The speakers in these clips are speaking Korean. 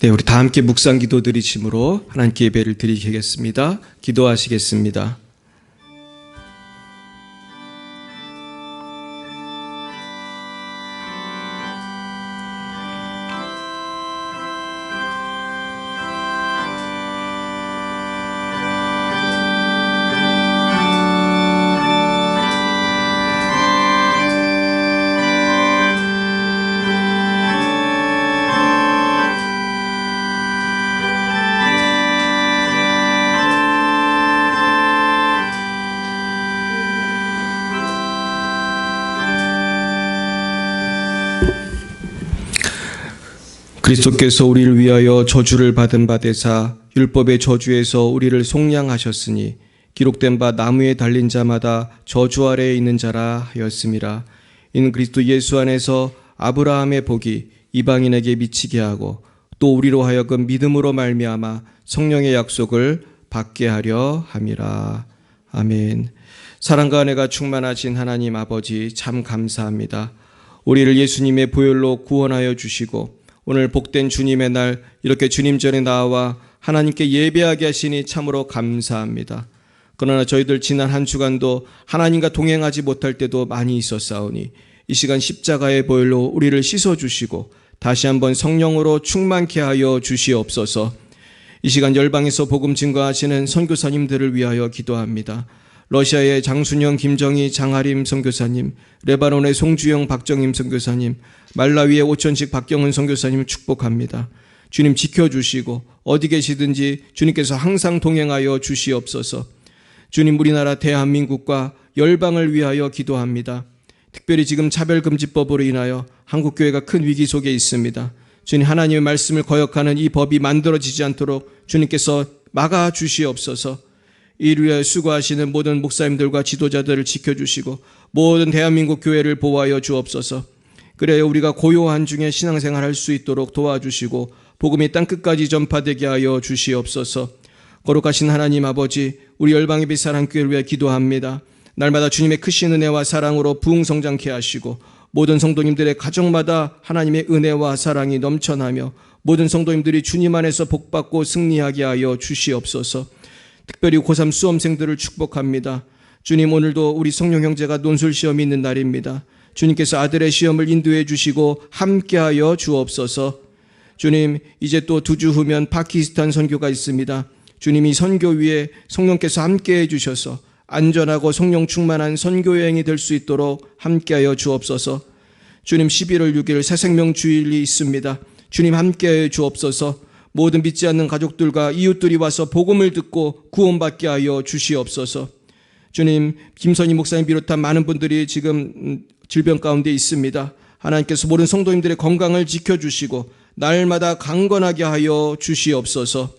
네, 우리 다 함께 묵상 기도 드리심으로 하나님께 예배를 드리겠습니다. 기도하시겠습니다. 그리스도께서 우리를 위하여 저주를 받은 바 되사 율법의 저주에서 우리를 속량하셨으니 기록된 바 나무에 달린 자마다 저주 아래에 있는 자라 하였음이라. 이는 그리스도 예수 안에서 아브라함의 복이 이방인에게 미치게 하고 또 우리로 하여금 믿음으로 말미암아 성령의 약속을 받게 하려 함이라. 아멘. 사랑과 은혜가 충만하신 하나님 아버지 참 감사합니다. 우리를 예수님의 보혈로 구원하여 주시고 오늘 복된 주님의 날 이렇게 주님 전에 나와 하나님께 예배하게 하시니 참으로 감사합니다. 그러나 저희들 지난 한 주간도 하나님과 동행하지 못할 때도 많이 있었사오니 이 시간 십자가의 보혈로 우리를 씻어주시고 다시 한번 성령으로 충만케 하여 주시옵소서. 이 시간 열방에서 복음 증거하시는 선교사님들을 위하여 기도합니다. 러시아의 장순영, 김정희, 장하림 선교사님, 레바논의 송주영, 박정임 선교사님, 말라위의 오천식, 박경은 선교사님을 축복합니다. 주님 지켜주시고 어디 계시든지 주님께서 항상 동행하여 주시옵소서. 주님 우리나라 대한민국과 열방을 위하여 기도합니다. 특별히 지금 차별금지법으로 인하여 한국교회가 큰 위기 속에 있습니다. 주님 하나님의 말씀을 거역하는 이 법이 만들어지지 않도록 주님께서 막아주시옵소서. 이를 위하여 수고하시는 모든 목사님들과 지도자들을 지켜주시고 모든 대한민국 교회를 보호하여 주옵소서. 그래야 우리가 고요한 중에 신앙생활 할 수 있도록 도와주시고 복음이 땅끝까지 전파되게 하여 주시옵소서. 거룩하신 하나님 아버지, 우리 열방의 빛 사랑교회를 위해 기도합니다. 날마다 주님의 크신 은혜와 사랑으로 부흥성장케 하시고 모든 성도님들의 가정마다 하나님의 은혜와 사랑이 넘쳐나며 모든 성도님들이 주님 안에서 복받고 승리하게 하여 주시옵소서. 특별히 고3 수험생들을 축복합니다. 주님 오늘도 우리 성령 형제가 논술 시험이 있는 날입니다. 주님께서 아들의 시험을 인도해 주시고 함께하여 주옵소서. 주님 이제 또 2주 후면 파키스탄 선교가 있습니다. 주님 이 선교 위에 성령께서 함께해 주셔서 안전하고 성령 충만한 선교 여행이 될 수 있도록 함께하여 주옵소서. 주님 11월 6일 새생명 주일이 있습니다. 주님 함께하여 주옵소서. 모든 믿지 않는 가족들과 이웃들이 와서 복음을 듣고 구원받게 하여 주시옵소서. 주님 김선희 목사님 비롯한 많은 분들이 지금 질병 가운데 있습니다. 하나님께서 모든 성도님들의 건강을 지켜주시고 날마다 강건하게 하여 주시옵소서.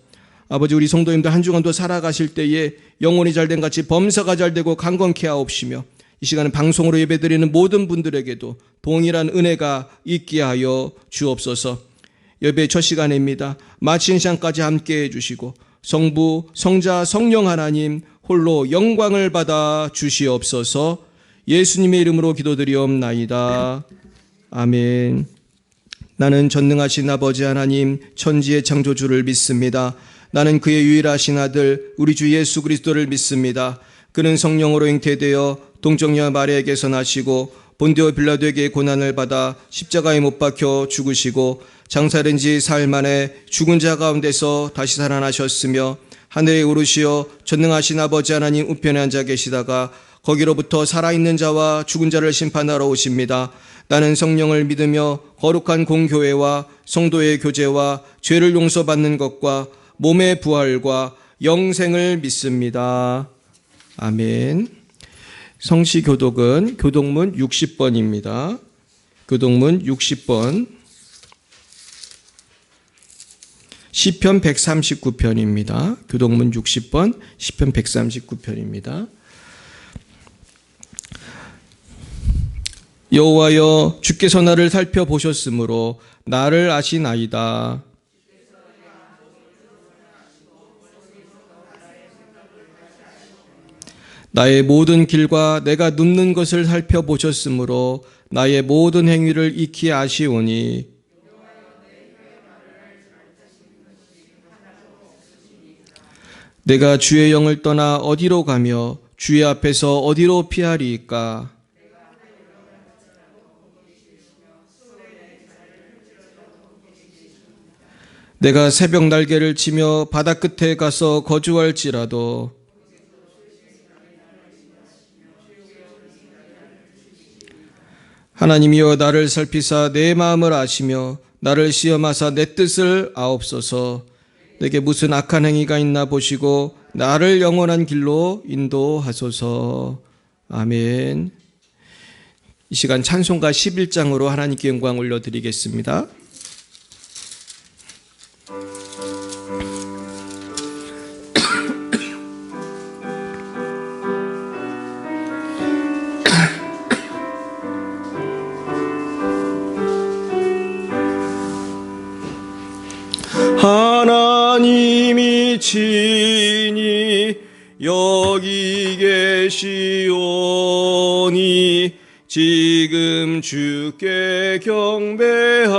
아버지 우리 성도님들 한 주간도 살아가실 때에 영혼이 잘된 같이 범사가 잘되고 강건케 하옵시며 이 시간은 방송으로 예배드리는 모든 분들에게도 동일한 은혜가 있게 하여 주옵소서. 예배 첫 시간입니다. 마친 시간까지 함께해 주시고 성부, 성자, 성령 하나님 홀로 영광을 받아 주시옵소서. 예수님의 이름으로 기도드리옵나이다. 아멘. 나는 전능하신 아버지 하나님 천지의 창조주를 믿습니다. 나는 그의 유일하신 아들 우리 주 예수 그리스도를 믿습니다. 그는 성령으로 잉태되어 동정녀 마리아에게서 나시고 본디오 빌라도에게 고난을 받아 십자가에 못 박혀 죽으시고 장사된 지 사흘 만에 죽은 자 가운데서 다시 살아나셨으며 하늘에 오르시어 전능하신 아버지 하나님 우편에 앉아 계시다가 거기로부터 살아있는 자와 죽은 자를 심판하러 오십니다. 나는 성령을 믿으며 거룩한 공교회와 성도의 교제와 죄를 용서받는 것과 몸의 부활과 영생을 믿습니다. 아멘. 성시교독은 교독문 60번입니다. 교독문 60번 시편 139편입니다. 교독문 60번 시편 139편입니다. 여호와여 주께서 나를 살펴보셨으므로 나를 아시나이다. 나의 모든 길과 내가 눕는 것을 살펴보셨으므로 나의 모든 행위를 익히 아시오니 내가 주의 영을 떠나 어디로 가며 주의 앞에서 어디로 피하리이까? 내가 새벽 날개를 치며 바다 끝에 가서 거주할지라도 하나님이여 나를 살피사 내 마음을 아시며 나를 시험하사 내 뜻을 아옵소서. 내게 무슨 악한 행위가 있나 보시고 나를 영원한 길로 인도하소서. 아멘. 이 시간 찬송가 11장으로 하나님께 영광 올려드리겠습니다. 하나님이 친히 여기 계시오니 지금 주께 경배하세.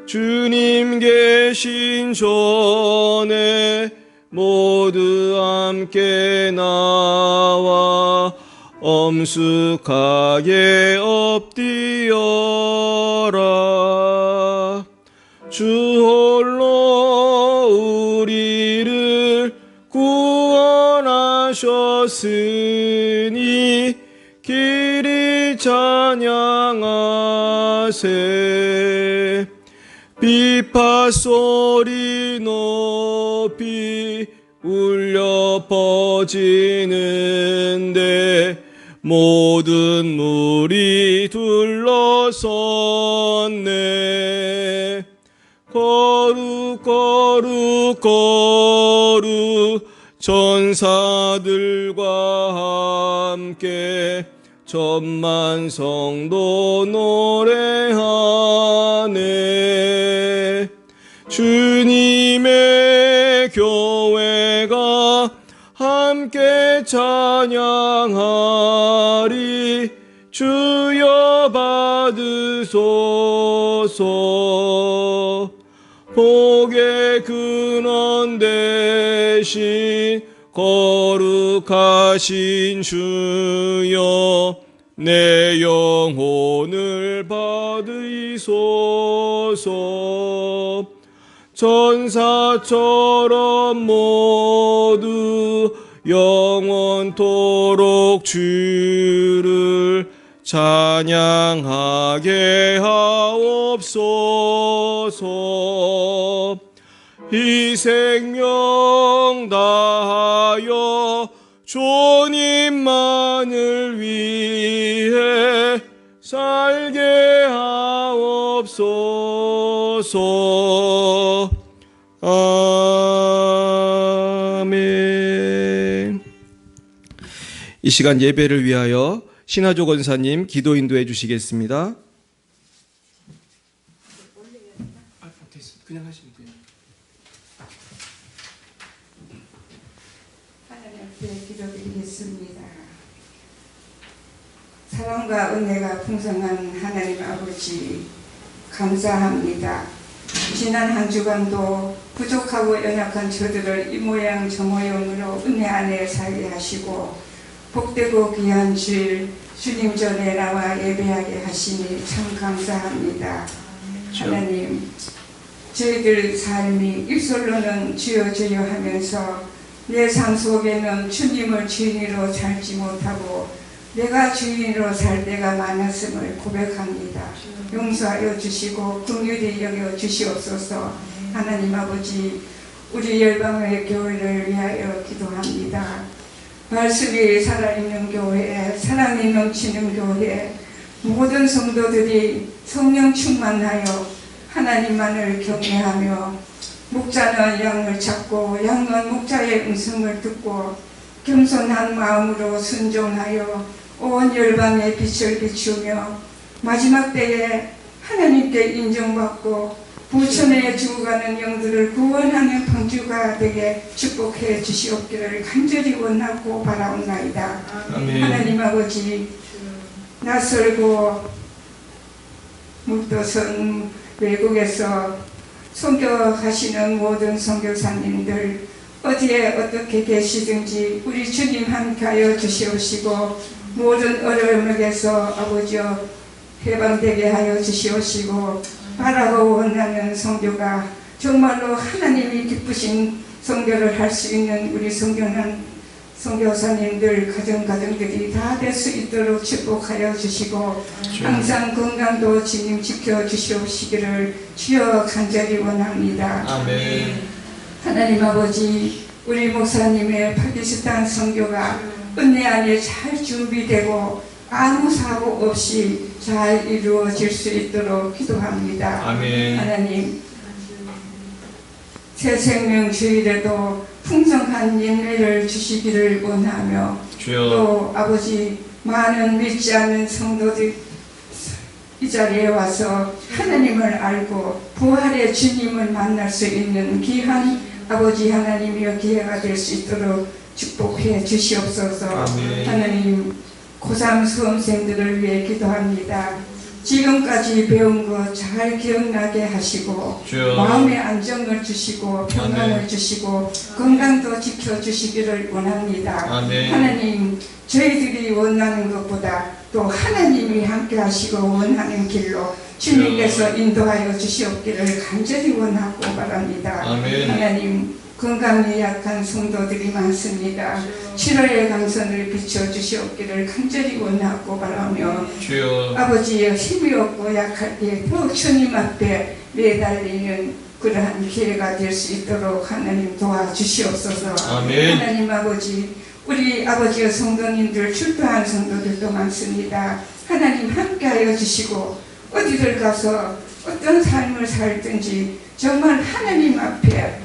주님 계신 전에 모두 함께 나와 엄숙하게 엎드려라. 주 홀로 우리를 구원하셨으니 길이 찬양하세. 비파 소리 높이 울려 퍼지는데 모든 물이 둘러섰네. 거룩 거룩 거룩 전사들과 함께 천만 성도 노래하네. 주님의 교회가 함께 찬양하리. 주여 받으소서. 복의 근원 대신 거룩하신 주여 내 영혼을 받으소서. 전사처럼 모두 영원토록 주를 찬양하게 하옵소서. 이 생명 다하여 주님만을 위해 살게 하옵소서. 아멘. 이 시간 예배를 위하여 신하조 권사님 기도 인도해 주시겠습니다. 그냥 하시면 돼요. 하나님께 기도드리겠습니다. 사랑과 은혜가 풍성한 하나님 아버지 감사합니다. 지난 한 주간도 부족하고 연약한 저들을 이 모양 저 모양으로 은혜 안에 살게 하시고 복되고 귀한 주일 주님 전에 나와 예배하게 하시니 참 감사합니다. 하나님, 저희들 삶이 입술로는 주여 주여 하면서 내 삶 속에는 주님을 주인으로 살지 못하고 내가 주인으로 살 때가 많았음을 고백합니다. 용서하여 주시고 긍휼히 여겨 주시옵소서. 하나님 아버지, 우리 열방의 교회를 위하여 기도합니다. 말씀이 살아있는 교회, 사랑이 넘치는 교회, 모든 성도들이 성령 충만하여 하나님만을 경외하며 목자는 양을 찾고 양은 목자의 음성을 듣고 겸손한 마음으로 순종하여 온 열방에 빛을 비추며 마지막 때에 하나님께 인정받고 부천에 죽어가는 영들을 구원하는 방주가 되게 축복해 주시옵기를 간절히 원하고 바라옵나이다. 아멘. 하나님 아버지, 낯설고 묻어선 외국에서 선교하시는 모든 선교사님들 어디에 어떻게 계시든지 우리 주님 함께하여 주시옵시고 모든 어려움에서 아버지여 해방되게 하여 주시옵시고 바라고 원하는 선교가 정말로 하나님이 기쁘신 선교를 할 수 있는 우리 선교사님들 가정들이 다 될 수 있도록 축복하여 주시고 항상 건강도 주님 지켜 주시옵시기를 주여 간절히 원합니다. 아멘. 하나님 아버지 우리 목사님의 파키스탄 선교가 은혜 안에 잘 준비되고 아무 사고 없이 잘 이루어질 수 있도록 기도합니다. 아멘. 하나님 새 생명 주일에도 풍성한 예배를 주시기를 원하며 주여. 또 아버지 많은 믿지 않는 성도들 이 자리에 와서 하나님을 알고 부활의 주님을 만날 수 있는 귀한 아버지 하나님이여 기회가 될 수 있도록 축복해 주시옵소서. 아멘. 하나님 고3 수험생들을 위해 기도합니다. 지금까지 배운 거 잘 기억나게 하시고 주여. 마음의 안정을 주시고 평안을 아멘. 주시고 건강도 지켜주시기를 원합니다. 아멘. 하나님 저희들이 원하는 것보다 또 하나님이 함께 하시고 원하는 길로 주님께서 인도하여 주시옵기를 간절히 원하고 바랍니다. 아멘. 하나님 건강에 약한 성도들이 많습니다. 7월의 강선을 비춰주시옵기를 간절히 원하고 바라며 주여. 아버지의 힘이 없고 약할 때 더욱 주님 앞에 매달리는 그러한 기회가 될 수 있도록 하나님 도와주시옵소서. 아멘. 하나님 아버지 우리 아버지의 성도님들 출두한 성도들도 많습니다. 하나님 함께하여 주시고 어디를 가서 어떤 삶을 살든지 정말 하나님 앞에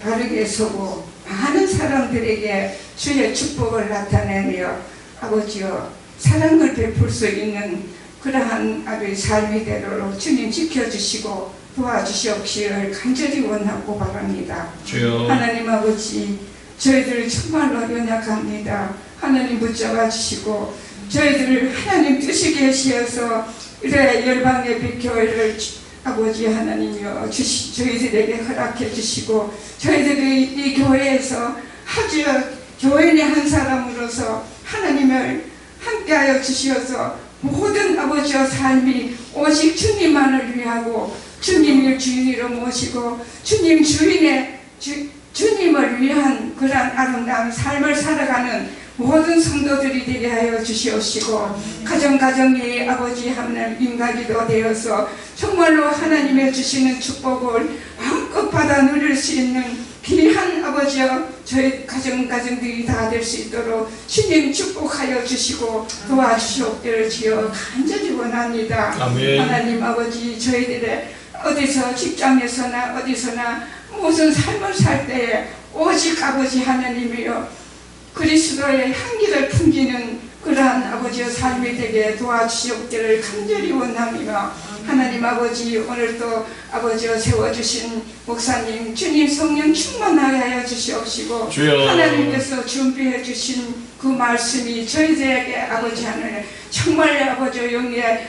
바르게 서고 많은 사람들에게 주의 축복을 나타내며 아버지여 사랑을 베풀 수 있는 그러한 아버지 삶이 되도록 주님 지켜주시고 도와주시옵기를 간절히 원하고 바랍니다. 주여. 하나님 아버지 저희들 정말로 연약합니다. 하나님 붙잡아 주시고 저희들을 하나님 뜻이 계시어서 이래 열방의 빛교회를 아버지 하나님이여 저희들에게 허락해 주시고 저희들이 이 교회에서 아주 교인의 한 사람으로서 하나님을 함께하여 주시어서 모든 아버지의 삶이 오직 주님만을 위하고 주님을 주인으로 모시고 주님 주님을 위한 그러한 아름다운 삶을 살아가는 모든 성도들이 되게 하여 주시옵시고 가정이 아버지 하나님 인가기도 되어서 정말로 하나님의 주시는 축복을 마음껏 받아 누릴 수 있는 귀한 아버지여 저희 가정들이 다 될 수 있도록 주님 축복하여 주시고 도와주시옵기를 주여 간절히 원합니다. 아멘. 하나님 아버지 저희들의 어디서 직장에서나 어디서나 무슨 삶을 살 때에 오직 아버지 하나님이여 그리스도의 향기를 풍기는 그러한 아버지의 삶이 되게 도와주시옵기를 간절히 원합니다. 하나님 아버지 오늘도 아버지여 세워주신 목사님 주님 성령 충만하게 하여 주시옵시고 주여. 하나님께서 준비해 주신 그 말씀이 저희들에게 아버지 하늘 정말 아버지 영의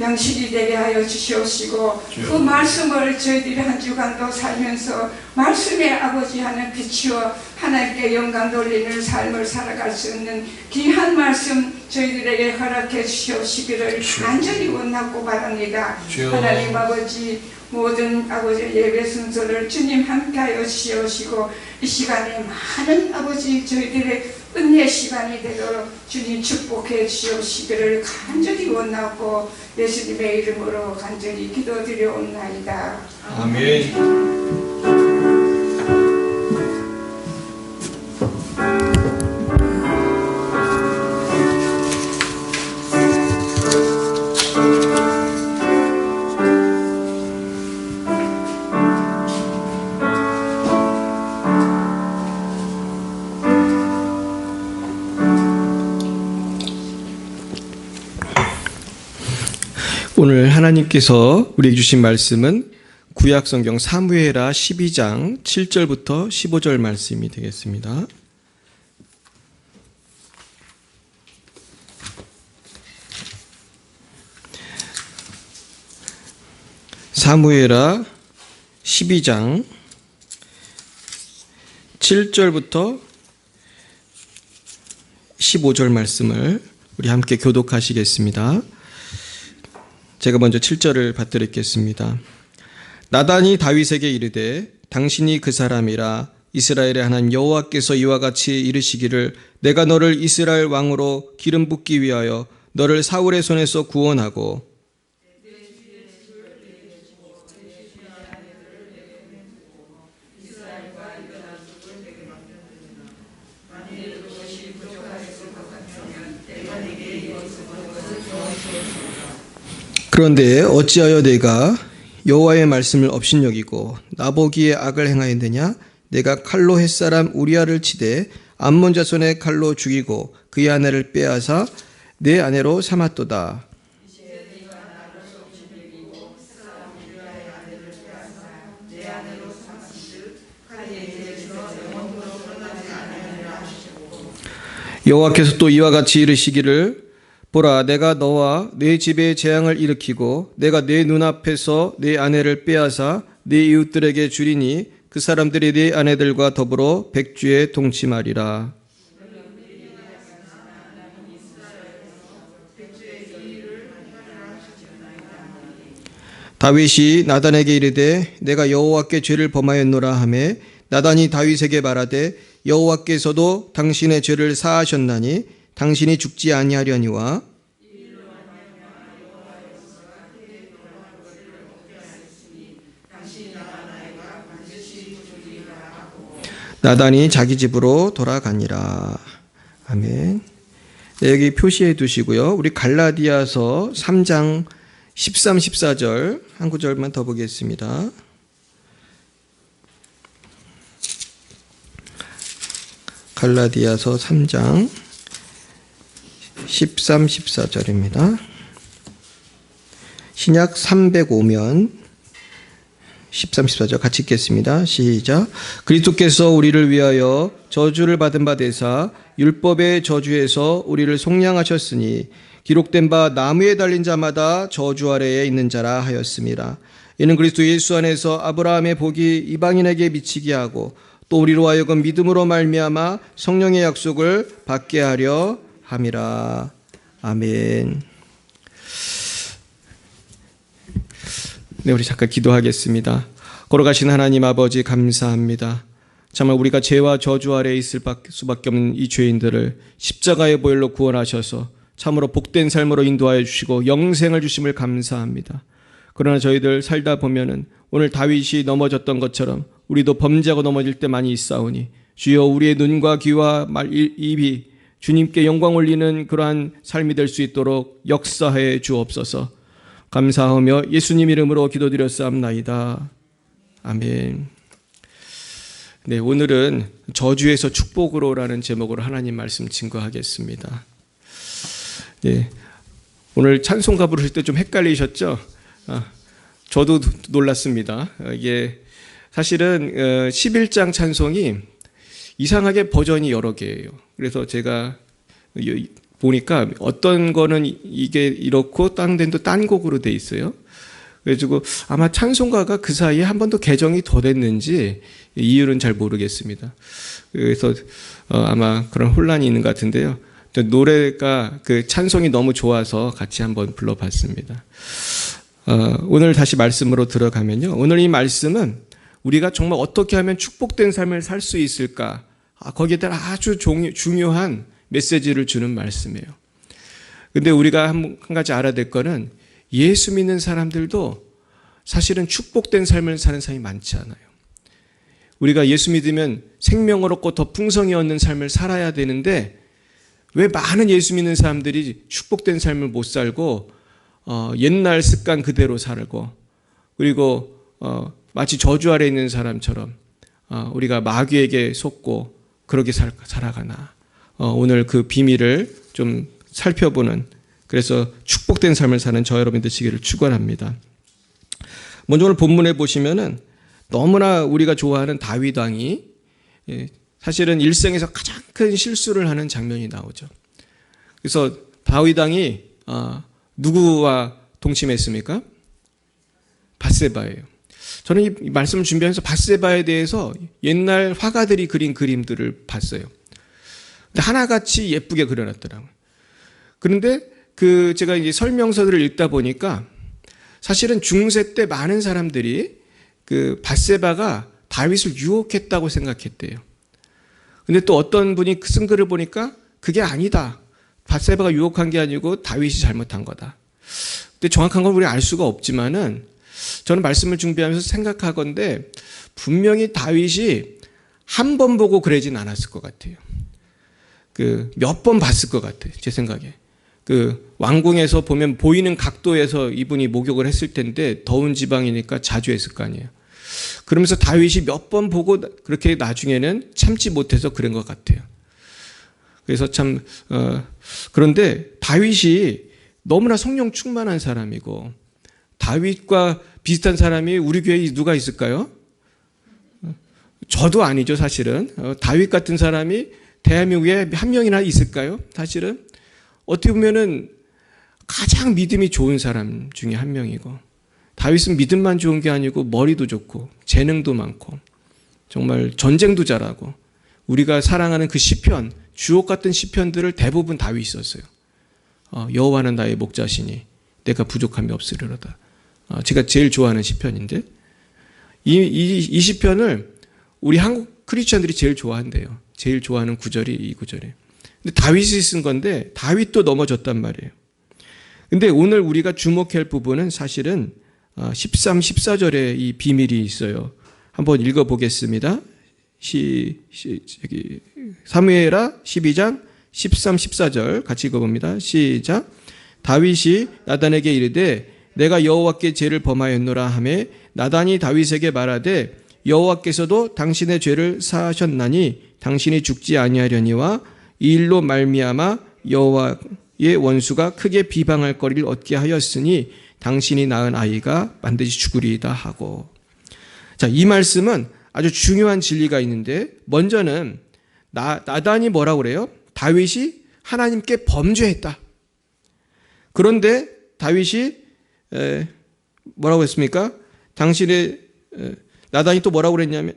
양식이 되게 하여 주시옵시고 주여. 그 말씀을 저희들이 한 주간도 살면서 말씀의 아버지 하는 비추어 하나님께 영광 돌리는 삶을 살아갈 수 있는 귀한 말씀 저희들에게 허락해 주시옵시기를 간절히 원하고 바랍니다. 주여. 하나님 아버지 모든 아버지 예배 순서를 주님 함께하여 주시옵시고 이 시간에 많은 아버지 저희들의 은혜 시간이 되도록 주님 축복해 주시옵시기를 간절히 원하고 예수님의 이름으로 간절히 기도드려옵나이다. 아멘. 오늘 하나님께서 우리에게 주신 말씀은 구약성경 사무엘하 12장 7절부터 15절 말씀이 되겠습니다. 사무엘하 12장 7절부터 15절 말씀을 우리 함께 교독하시겠습니다. 제가 먼저 7절을 받들겠습니다. 나단이 다윗에게 이르되 당신이 그 사람이라 이스라엘의 하나님 여호와께서 이와 같이 이르시기를 내가 너를 이스라엘 왕으로 기름 붓기 위하여 너를 사울의 손에서 구원하고 그런데 어찌하여 내가 여호와의 말씀을 업신여기고 나보기에 악을 행하였느냐? 내가 칼로 햇사람 우리아를 치되 암몬 자손의 칼로 죽이고 그의 아내를 빼앗아 내 아내로 삼았도다. 여호와께서 또 이와 같이 이르시기를 보라 내가 너와 내 집에 재앙을 일으키고 내가 내 눈앞에서 내 아내를 빼앗아 내 이웃들에게 주리니 그 사람들이 네 아내들과 더불어 백주에 동침하리라. 다윗이 나단에게 이르되 내가 여호와께 죄를 범하였노라 하매 나단이 다윗에게 말하되 여호와께서도 당신의 죄를 사하셨나니 당신이 죽지 아니하려니와 나단이 자기 집으로 돌아가니라. 아멘. 네, 여기 표시해 두시고요. 우리 갈라디아서 3장 13, 14절 한 구절만 더 보겠습니다. 갈라디아서 3장 13, 14절입니다. 신약 305면 13, 14절 같이 읽겠습니다. 시작. 그리스도께서 우리를 위하여 저주를 받은 바 되사 율법의 저주에서 우리를 속량하셨으니 기록된 바 나무에 달린 자마다 저주 아래에 있는 자라 하였습니다. 이는 그리스도 예수 안에서 아브라함의 복이 이방인에게 미치게 하고 또 우리로 하여금 믿음으로 말미암아 성령의 약속을 받게 하려 함이라. 아멘. 네, 우리 잠깐 기도하겠습니다. 걸어가신 하나님 아버지 감사합니다. 정말 우리가 죄와 저주 아래에 있을 수밖에 없는 이 죄인들을 십자가의 보혈로 구원하셔서 참으로 복된 삶으로 인도하여 주시고 영생을 주심을 감사합니다. 그러나 저희들 살다 보면은 오늘 다윗이 넘어졌던 것처럼 우리도 범죄하고 넘어질 때 많이 있사오니 주여 우리의 눈과 귀와 입이 주님께 영광 올리는 그러한 삶이 될 수 있도록 역사해 주옵소서. 감사하며 예수님 이름으로 기도드렸사옵나이다. 아멘. 네, 오늘은 저주에서 축복으로라는 제목으로 하나님 말씀 증거하겠습니다. 네, 오늘 찬송가 부르실 때 좀 헷갈리셨죠? 저도 놀랐습니다. 이게 사실은 11장 찬송이 이상하게 버전이 여러 개예요. 그래서 제가 보니까 어떤 거는 이게 이렇고 딴 데는 또 딴 곡으로 돼 있어요. 그래가지고 아마 찬송가가 그 사이에 한 번 더 개정이 더 됐는지 이유는 잘 모르겠습니다. 그래서 아마 그런 혼란이 있는 것 같은데요. 노래가 그 찬송이 너무 좋아서 같이 한번 불러봤습니다. 오늘 다시 말씀으로 들어가면요. 오늘 이 말씀은 우리가 정말 어떻게 하면 축복된 삶을 살 수 있을까? 거기에 따라 아주 중요한 메시지를 주는 말씀이에요. 근데 우리가 한 가지 알아야 될 거는 예수 믿는 사람들도 사실은 축복된 삶을 사는 사람이 많지 않아요. 우리가 예수 믿으면 생명을 얻고 더 풍성히 얻는 삶을 살아야 되는데 왜 많은 예수 믿는 사람들이 축복된 삶을 못 살고 옛날 습관 그대로 살고 그리고 마치 저주 아래 있는 사람처럼 우리가 마귀에게 속고 그렇게 살아가나. 오늘 그 비밀을 좀 살펴보는 그래서 축복된 삶을 사는 저 여러분 되시기를 축원합니다. 먼저 오늘 본문에 보시면은 너무나 우리가 좋아하는 다윗 왕이 사실은 일생에서 가장 큰 실수를 하는 장면이 나오죠. 그래서 다윗 왕이 누구와 동침했습니까? 밧세바예요. 저는 이 말씀을 준비하면서 밧세바에 대해서 옛날 화가들이 그린 그림들을 봤어요. 근데 하나같이 예쁘게 그려놨더라고요. 그런데 제가 이제 설명서들을 읽다 보니까 사실은 중세 때 많은 사람들이 밧세바가 다윗을 유혹했다고 생각했대요. 근데 또 어떤 분이 쓴 글을 보니까 그게 아니다. 밧세바가 유혹한 게 아니고 다윗이 잘못한 거다. 근데 정확한 건 우리 알 수가 없지만은 저는 말씀을 준비하면서 생각하건대 분명히 다윗이 한 번 보고 그러진 않았을 것 같아요. 몇 번 봤을 것 같아요. 제 생각에. 왕궁에서 보면 보이는 각도에서 이분이 목욕을 했을 텐데 더운 지방이니까 자주 했을 거 아니에요. 그러면서 다윗이 몇 번 보고 그렇게 나중에는 참지 못해서 그런 것 같아요. 그래서 그런데 다윗이 너무나 성령 충만한 사람이고 다윗과 비슷한 사람이 우리 교회에 누가 있을까요? 저도 아니죠, 사실은. 다윗 같은 사람이 대한민국에 한 명이나 있을까요? 사실은. 어떻게 보면은 가장 믿음이 좋은 사람 중에 한 명이고 다윗은 믿음만 좋은 게 아니고 머리도 좋고 재능도 많고 정말 전쟁도 잘하고 우리가 사랑하는 그 시편, 주옥 같은 시편들을 대부분 다윗이 썼어요. 여호와는 나의 목자시니 내가 부족함이 없으리로다. 제가 제일 좋아하는 시편인데 이 시편을 우리 한국 크리스천들이 제일 좋아한대요. 제일 좋아하는 구절이 이 구절이에요. 근데 다윗이 쓴 건데 다윗도 넘어졌단 말이에요. 근데 오늘 우리가 주목할 부분은 사실은 13, 14절에 이 비밀이 있어요. 한번 읽어보겠습니다. 사무엘하 12장 13, 14절 같이 읽어봅니다. 시작. 다윗이 나단에게 이르되 내가 여호와께 죄를 범하였노라 하매 나단이 다윗에게 말하되 여호와께서도 당신의 죄를 사하셨나니 당신이 죽지 아니하려니와 이 일로 말미암아 여호와의 원수가 크게 비방할 거리를 얻게 하였으니 당신이 낳은 아이가 반드시 죽으리이다 하고. 자, 이 말씀은 아주 중요한 진리가 있는데 먼저는 나단이 뭐라고 그래요? 다윗이 하나님께 범죄했다. 그런데 다윗이 뭐라고 했습니까? 나단이 또 뭐라고 그랬냐면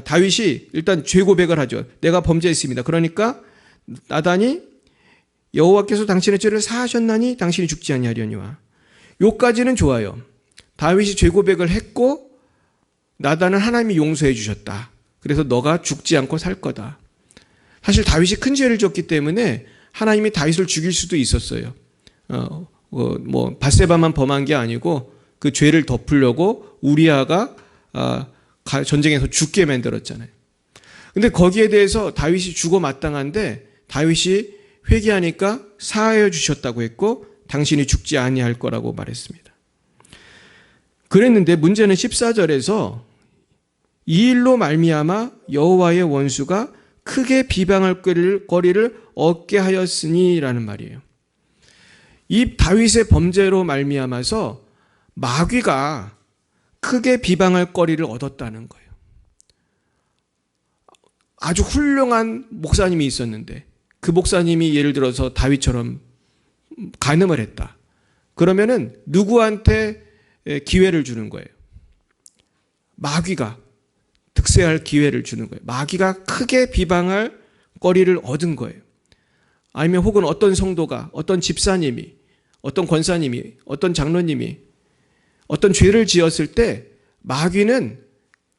다윗이 일단 죄 고백을 하죠. 내가 범죄했습니다. 그러니까 나단이 여호와께서 당신의 죄를 사하셨나니 당신이 죽지 아니하려니와. 요까지는 좋아요. 다윗이 죄 고백을 했고 나단은 하나님이 용서해 주셨다. 그래서 너가 죽지 않고 살 거다. 사실 다윗이 큰 죄를 졌기 때문에 하나님이 다윗을 죽일 수도 있었어요. 밧세바만 범한 게 아니고 그 죄를 덮으려고 우리아가 전쟁에서 죽게 만들었잖아요. 근데 거기에 대해서 다윗이 죽어 마땅한데 다윗이 회개하니까 사하여 주셨다고 했고 당신이 죽지 아니할 거라고 말했습니다. 그랬는데 문제는 14절에서 이 일로 말미암아 여호와의 원수가 크게 비방할 거리를 얻게 하였으니라는 말이에요. 이 다윗의 범죄로 말미암아서 마귀가 크게 비방할 거리를 얻었다는 거예요. 아주 훌륭한 목사님이 있었는데 그 목사님이 예를 들어서 다윗처럼 간음을 했다. 그러면은 누구한테 기회를 주는 거예요? 마귀가 득세할 기회를 주는 거예요. 마귀가 크게 비방할 거리를 얻은 거예요. 아니면 혹은 어떤 성도가, 어떤 집사님이, 어떤 권사님이, 어떤 장로님이 어떤 죄를 지었을 때 마귀는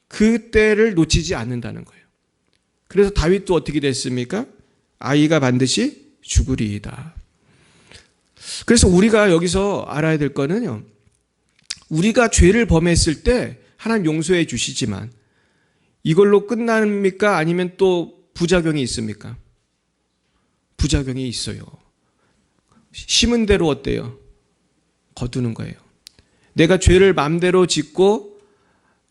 그 때를 놓치지 않는다는 거예요. 그래서 다윗도 어떻게 됐습니까? 아이가 반드시 죽으리이다. 그래서 우리가 여기서 알아야 될 거는요. 우리가 죄를 범했을 때 하나님 용서해 주시지만 이걸로 끝납니까? 아니면 또 부작용이 있습니까? 부작용이 있어요. 심은 대로 어때요? 거두는 거예요. 내가 죄를 마음대로 짓고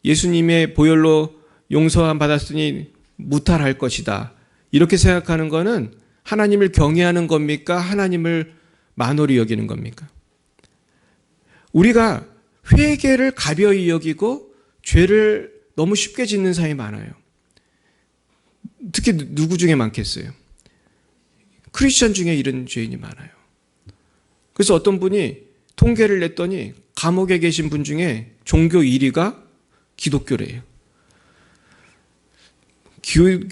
예수님의 보혈로 용서함 받았으니 무탈할 것이다. 이렇게 생각하는 거는 하나님을 경외하는 겁니까? 하나님을 만홀히 여기는 겁니까? 우리가 회개를 가벼이 여기고 죄를 너무 쉽게 짓는 사람이 많아요. 특히 누구 중에 많겠어요? 크리스천 중에 이런 죄인이 많아요. 그래서 어떤 분이 통계를 냈더니 감옥에 계신 분 중에 종교 1위가 기독교래요.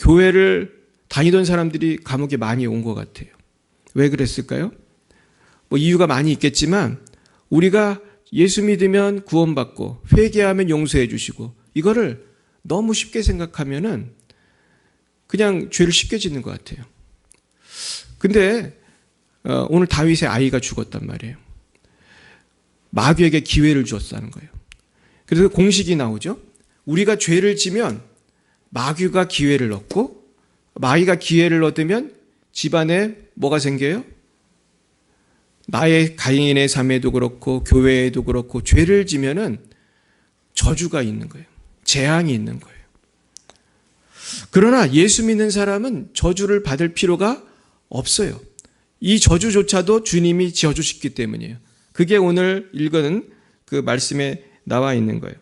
교회를 다니던 사람들이 감옥에 많이 온 것 같아요. 왜 그랬을까요? 뭐 이유가 많이 있겠지만 우리가 예수 믿으면 구원받고 회개하면 용서해 주시고 이거를 너무 쉽게 생각하면은 그냥 죄를 쉽게 짓는 것 같아요. 근데 오늘 다윗의 아이가 죽었단 말이에요. 마귀에게 기회를 주었다는 거예요. 그래서 공식이 나오죠. 우리가 죄를 지면 마귀가 기회를 얻고 마귀가 기회를 얻으면 집안에 뭐가 생겨요? 나의 가인의 삶에도 그렇고 교회에도 그렇고 죄를 지면은 저주가 있는 거예요. 재앙이 있는 거예요. 그러나 예수 믿는 사람은 저주를 받을 필요가 없어요. 이 저주조차도 주님이 지어주셨기 때문이에요. 그게 오늘 읽은 그 말씀에 나와 있는 거예요.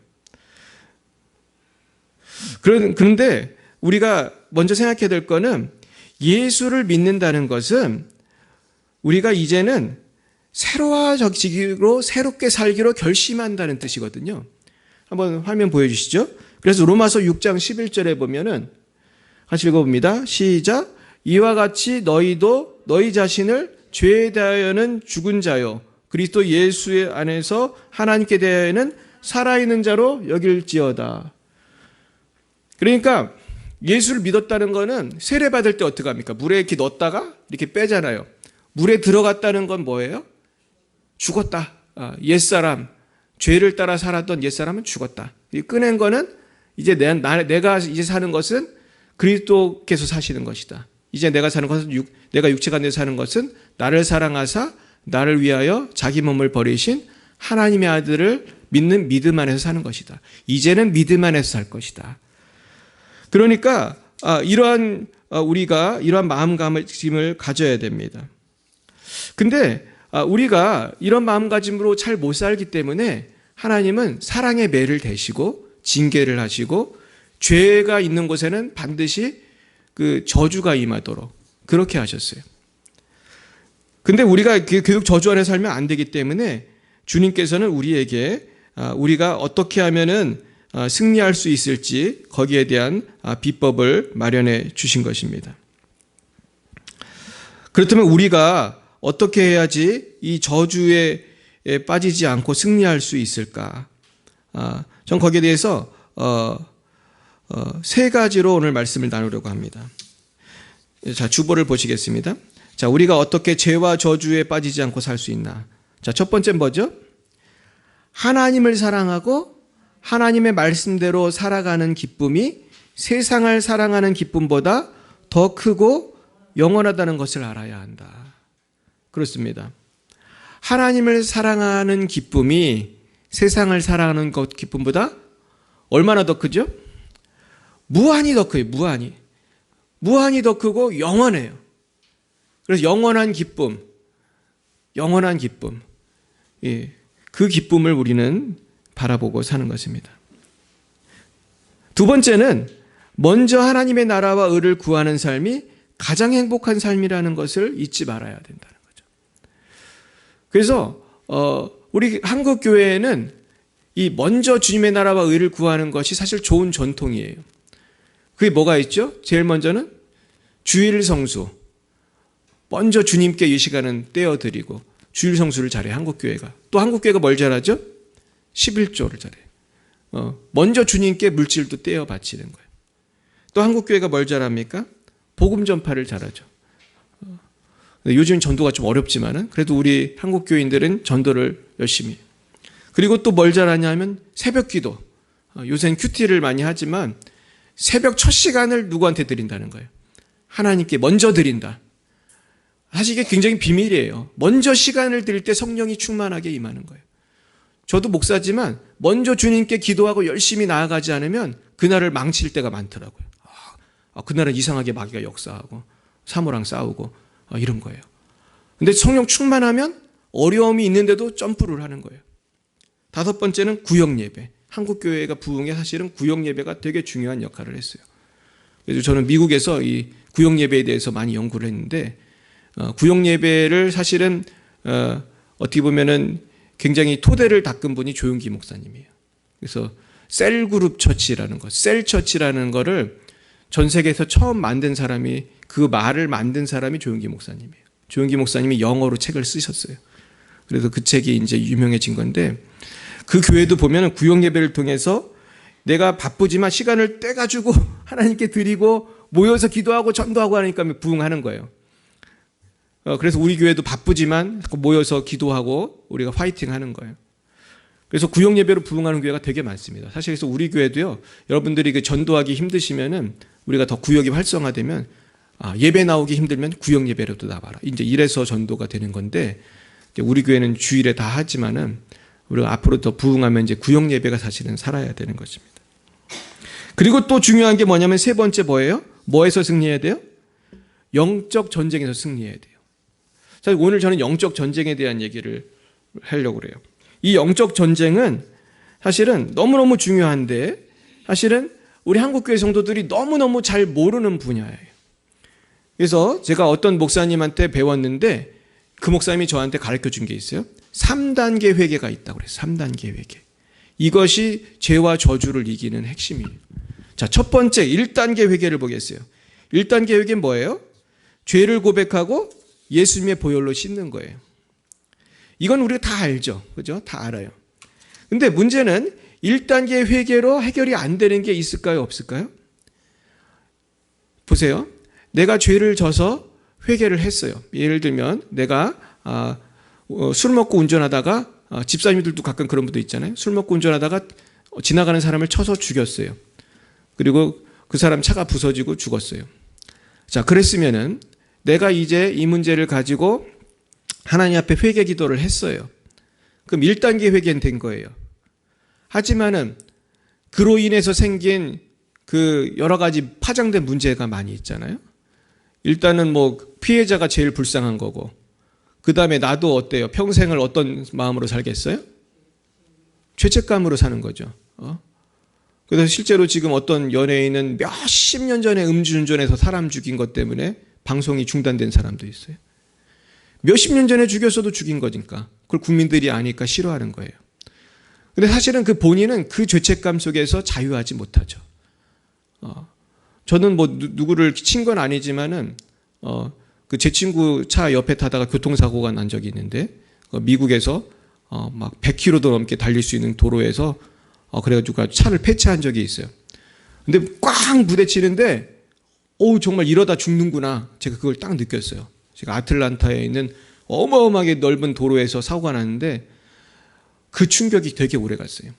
그런데 우리가 먼저 생각해야 될 거는 예수를 믿는다는 것은 우리가 이제는 새로워지기로 새롭게 살기로 결심한다는 뜻이거든요. 한번 화면 보여주시죠. 그래서 로마서 6장 11절에 보면은 같이 읽어봅니다. 시작. 이와 같이 너희도 너희 자신을 죄에 대하여는 죽은 자요 그리스도 예수 안에서 하나님께 대하여는 살아있는 자로 여길지어다. 그러니까 예수를 믿었다는 거는 세례받을 때 어떻게 합니까? 물에 이렇게 넣었다가 이렇게 빼잖아요. 물에 들어갔다는 건 뭐예요? 죽었다. 옛사람, 죄를 따라 살았던 옛사람은 죽었다. 꺼낸 거는 이제 내가 이제 사는 것은 그리스도께서 사시는 것이다. 이제 내가 사는 것은 내가 육체가 내 사는 것은 나를 사랑하사 나를 위하여 자기 몸을 버리신 하나님의 아들을 믿는 믿음 안에서 사는 것이다. 이제는 믿음 안에서 살 것이다. 그러니까 우리가 이러한 마음가짐을 가져야 됩니다. 근데 우리가 이런 마음가짐으로 잘 못 살기 때문에 하나님은 사랑의 매를 대시고 징계를 하시고 죄가 있는 곳에는 반드시 그 저주가 임하도록 그렇게 하셨어요. 근데 우리가 계속 저주 안에 살면 안 되기 때문에 주님께서는 우리에게 우리가 어떻게 하면은 승리할 수 있을지 거기에 대한 비법을 마련해 주신 것입니다. 그렇다면 우리가 어떻게 해야지 이 저주에 빠지지 않고 승리할 수 있을까? 전 거기에 대해서 세 가지로 오늘 말씀을 나누려고 합니다. 자, 주보를 보시겠습니다. 자, 우리가 어떻게 죄와 저주에 빠지지 않고 살 수 있나? 자, 첫 번째는 뭐죠? 하나님을 사랑하고 하나님의 말씀대로 살아가는 기쁨이 세상을 사랑하는 기쁨보다 더 크고 영원하다는 것을 알아야 한다. 그렇습니다. 하나님을 사랑하는 기쁨이 세상을 사랑하는 것 기쁨보다 얼마나 더 크죠? 무한히 더 커요. 무한히 더 크고 영원해요. 그래서 영원한 기쁨. 예, 그 기쁨을 우리는 바라보고 사는 것입니다. 두 번째는 먼저 하나님의 나라와 의를 구하는 삶이 가장 행복한 삶이라는 것을 잊지 말아야 된다는 거죠. 그래서 우리 한국 교회에는 이 먼저 주님의 나라와 의를 구하는 것이 사실 좋은 전통이에요. 그게 뭐가 있죠? 제일 먼저는 주일 성수. 먼저 주님께 이 시간은 떼어드리고 주일 성수를 잘해요. 한국교회가. 또 한국교회가 뭘 잘하죠? 11조를 잘해요. 먼저 주님께 물질도 떼어 바치는 거예요. 또 한국교회가 뭘 잘합니까? 복음 전파를 잘하죠. 요즘 전도가 좀 어렵지만은 그래도 우리 한국교인들은 전도를 열심히 해요. 그리고 또 뭘 잘하냐 하면 새벽 기도. 요새는 큐티를 많이 하지만 새벽 첫 시간을 누구한테 드린다는 거예요. 하나님께 먼저 드린다. 사실 이게 굉장히 비밀이에요. 먼저 시간을 드릴 때 성령이 충만하게 임하는 거예요. 저도 목사지만 먼저 주님께 기도하고 열심히 나아가지 않으면 그날을 망칠 때가 많더라고요. 그날은 이상하게 마귀가 역사하고 사모랑 싸우고 이런 거예요. 근데 성령 충만하면 어려움이 있는데도 점프를 하는 거예요. 다섯 번째는 구역예배. 한국교회가 부흥에 사실은 구역예배가 되게 중요한 역할을 했어요. 그래서 저는 미국에서 이 구역예배에 대해서 많이 연구를 했는데 구역예배를 사실은 어떻게 보면은 굉장히 토대를 닦은 분이 조용기 목사님이에요. 그래서 셀그룹 처치라는 것, 셀처치라는 거를 전 세계에서 처음 만든 사람이, 그 말을 만든 사람이 조용기 목사님이에요. 조용기 목사님이 영어로 책을 쓰셨어요. 그래서 그 책이 이제 유명해진 건데, 그 교회도 보면은 구역 예배를 통해서 내가 바쁘지만 시간을 떼가지고 하나님께 드리고 모여서 기도하고 전도하고 하니까 부응하는 거예요. 그래서 우리 교회도 바쁘지만 모여서 기도하고 우리가 파이팅 하는 거예요. 그래서 구역 예배로 부응하는 교회가 되게 많습니다. 사실 그래서 우리 교회도요, 여러분들이 그 전도하기 힘드시면은 우리가 더 구역이 활성화되면 예배 나오기 힘들면 구역 예배로도 나와라. 이제 이래서 전도가 되는 건데, 우리 교회는 주일에 다 하지만은 우리가 앞으로 더 부응하면 이제 구역 예배가 사실은 살아야 되는 것입니다. 그리고 또 중요한 게 뭐냐면 세 번째 뭐예요? 뭐에서 승리해야 돼요? 영적 전쟁에서 승리해야 돼요. 사실 오늘 저는 영적 전쟁에 대한 얘기를 하려고 그래요. 이 영적 전쟁은 사실은 너무너무 중요한데, 사실은 우리 한국교회 성도들이 너무너무 잘 모르는 분야예요. 그래서 제가 어떤 목사님한테 배웠는데, 그 목사님이 저한테 가르쳐 준 게 있어요. 3단계 회개가 있다고 그래요. 3단계 회개. 이것이 죄와 저주를 이기는 핵심이에요. 자, 첫 번째 1단계 회개를 보겠어요. 1단계 회개는 뭐예요? 죄를 고백하고 예수님의 보혈로 씻는 거예요. 이건 우리가 다 알죠. 그죠? 다 알아요. 근데 문제는 1단계 회개로 해결이 안 되는 게 있을까요? 없을까요? 보세요. 내가 죄를 져서 회개를 했어요. 예를 들면 내가 술 먹고 운전하다가, 집사님들도 가끔 그런 분도 있잖아요. 술 먹고 운전하다가 지나가는 사람을 쳐서 죽였어요. 그리고 그 사람 차가 부서지고 죽었어요. 자, 그랬으면은 내가 이제 이 문제를 가지고 하나님 앞에 회개 기도를 했어요. 그럼 1단계 회개는 된 거예요. 하지만은 그로 인해서 생긴 그 여러 가지 파장된 문제가 많이 있잖아요. 일단은 뭐 피해자가 제일 불쌍한 거고, 그 다음에 나도 어때요? 평생을 어떤 마음으로 살겠어요? 죄책감으로 사는 거죠. 그래서 실제로 지금 어떤 연예인은 몇십 년 전에 음주운전해서 사람 죽인 것 때문에 방송이 중단된 사람도 있어요. 몇십 년 전에 죽였어도 죽인 거니까 그걸 국민들이 아니까 싫어하는 거예요. 근데 사실은 그 본인은 그 죄책감 속에서 자유하지 못하죠. 저는 뭐 누구를 친 건 아니지만은 그 제 친구 차 옆에 타다가 교통사고가 난 적이 있는데, 미국에서 막 100km도 넘게 달릴 수 있는 도로에서 그래가지고 차를 폐차한 적이 있어요. 근데 꽉 부딪히는데 정말 이러다 죽는구나. 제가 그걸 딱 느꼈어요. 제가 아틀란타에 있는 어마어마하게 넓은 도로에서 사고가 났는데 그 충격이 되게 오래 갔어요.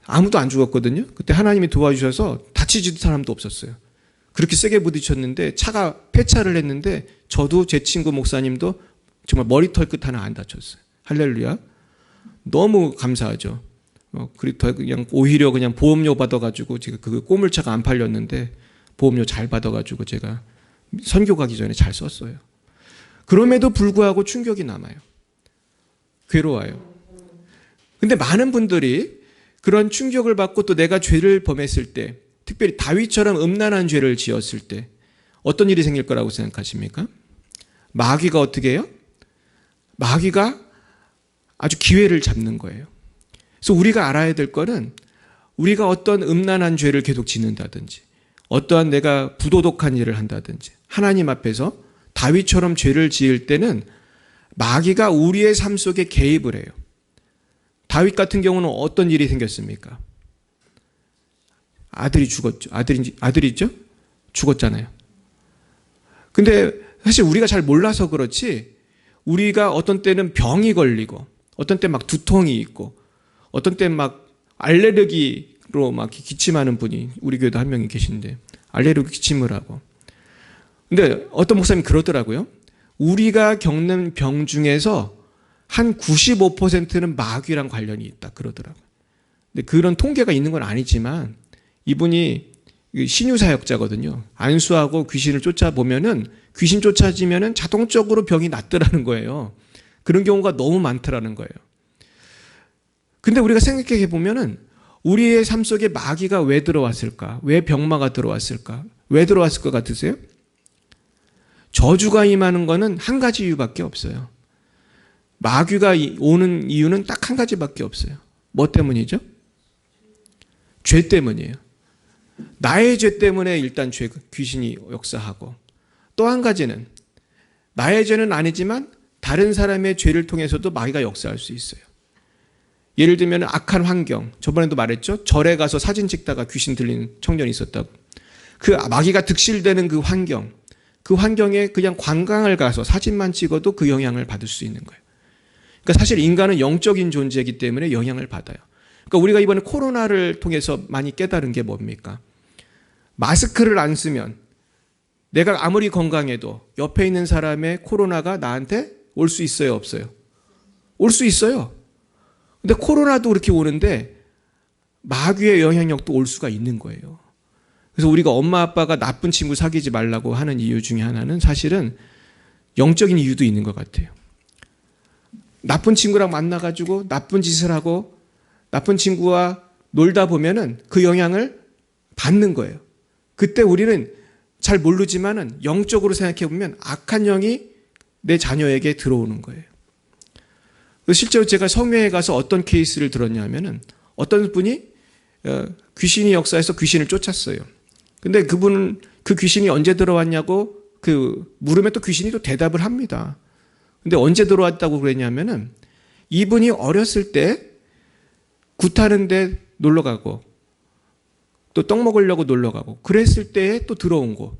아무도 안 죽었거든요. 그때 하나님이 도와주셔서 다치지도 사람도 없었어요. 그렇게 세게 부딪혔는데 차가 폐차를 했는데 저도 제 친구 목사님도 정말 머리털 끝 하나 안 다쳤어요. 할렐루야. 너무 감사하죠. 그리고 그냥 오히려 그냥 보험료 받아가지고 제가 그 꼬물차가 안 팔렸는데 보험료 잘 받아가지고 제가 선교 가기 전에 잘 썼어요. 그럼에도 불구하고 충격이 남아요. 괴로워요. 근데 많은 분들이 그런 충격을 받고 또 내가 죄를 범했을 때, 특별히 다윗처럼 음란한 죄를 지었을 때 어떤 일이 생길 거라고 생각하십니까? 마귀가 어떻게 해요? 마귀가 아주 기회를 잡는 거예요. 그래서 우리가 알아야 될 거는, 우리가 어떤 음란한 죄를 계속 짓는다든지, 어떠한 내가 부도덕한 일을 한다든지, 하나님 앞에서 다윗처럼 죄를 지을 때는 마귀가 우리의 삶 속에 개입을 해요. 다윗 같은 경우는 어떤 일이 생겼습니까? 아들이 죽었죠. 아들이죠? 죽었잖아요. 근데 사실 우리가 잘 몰라서 그렇지, 우리가 어떤 때는 병이 걸리고, 어떤 때 막 두통이 있고, 어떤 때 막 알레르기로 막 기침하는 분이 우리 교회도 한 명이 계신데, 알레르기 기침을 하고. 근데 어떤 목사님이 그러더라고요. 우리가 겪는 병 중에서 한 95%는 마귀랑 관련이 있다 그러더라고요. 근데 그런 통계가 있는 건 아니지만, 이분이 신유사역자거든요. 안수하고 귀신을 쫓아보면은, 귀신 쫓아지면은 자동적으로 병이 낫더라는 거예요. 그런 경우가 너무 많더라는 거예요. 근데 우리가 생각해 보면은 우리의 삶 속에 마귀가 왜 들어왔을까? 왜 병마가 들어왔을까? 왜 들어왔을 것 같으세요? 저주가 임하는 거는 한 가지 이유밖에 없어요. 마귀가 오는 이유는 딱 한 가지밖에 없어요. 뭐 때문이죠? 죄 때문이에요. 나의 죄 때문에 일단 귀신이 역사하고, 또 한 가지는 나의 죄는 아니지만 다른 사람의 죄를 통해서도 마귀가 역사할 수 있어요. 예를 들면 악한 환경, 저번에도 말했죠. 절에 가서 사진 찍다가 귀신 들린 청년이 있었다고. 그 마귀가 득실되는 그 환경에 그냥 관광을 가서 사진만 찍어도 그 영향을 받을 수 있는 거예요. 그러니까 사실 인간은 영적인 존재이기 때문에 영향을 받아요. 그러니까 우리가 이번에 코로나를 통해서 많이 깨달은 게 뭡니까? 마스크를 안 쓰면 내가 아무리 건강해도 옆에 있는 사람의 코로나가 나한테 올 수 있어요, 없어요? 올 수 있어요. 근데 코로나도 그렇게 오는데 마귀의 영향력도 올 수가 있는 거예요. 그래서 우리가 엄마 아빠가 나쁜 친구 사귀지 말라고 하는 이유 중에 하나는 사실은 영적인 이유도 있는 것 같아요. 나쁜 친구랑 만나가지고 나쁜 짓을 하고 나쁜 친구와 놀다 보면은 그 영향을 받는 거예요. 그때 우리는 잘 모르지만은 영적으로 생각해 보면 악한 영이 내 자녀에게 들어오는 거예요. 실제로 제가 성묘에 가서 어떤 케이스를 들었냐면은 어떤 분이 귀신이 역사해서 귀신을 쫓았어요. 근데 그분은 그 귀신이 언제 들어왔냐고 물으면 또 귀신이 또 대답을 합니다. 근데 언제 들어왔다고 그랬냐면은 이분이 어렸을 때 굿하는데 놀러 가고 또 떡 먹으려고 놀러 가고 그랬을 때에 또 들어온 거.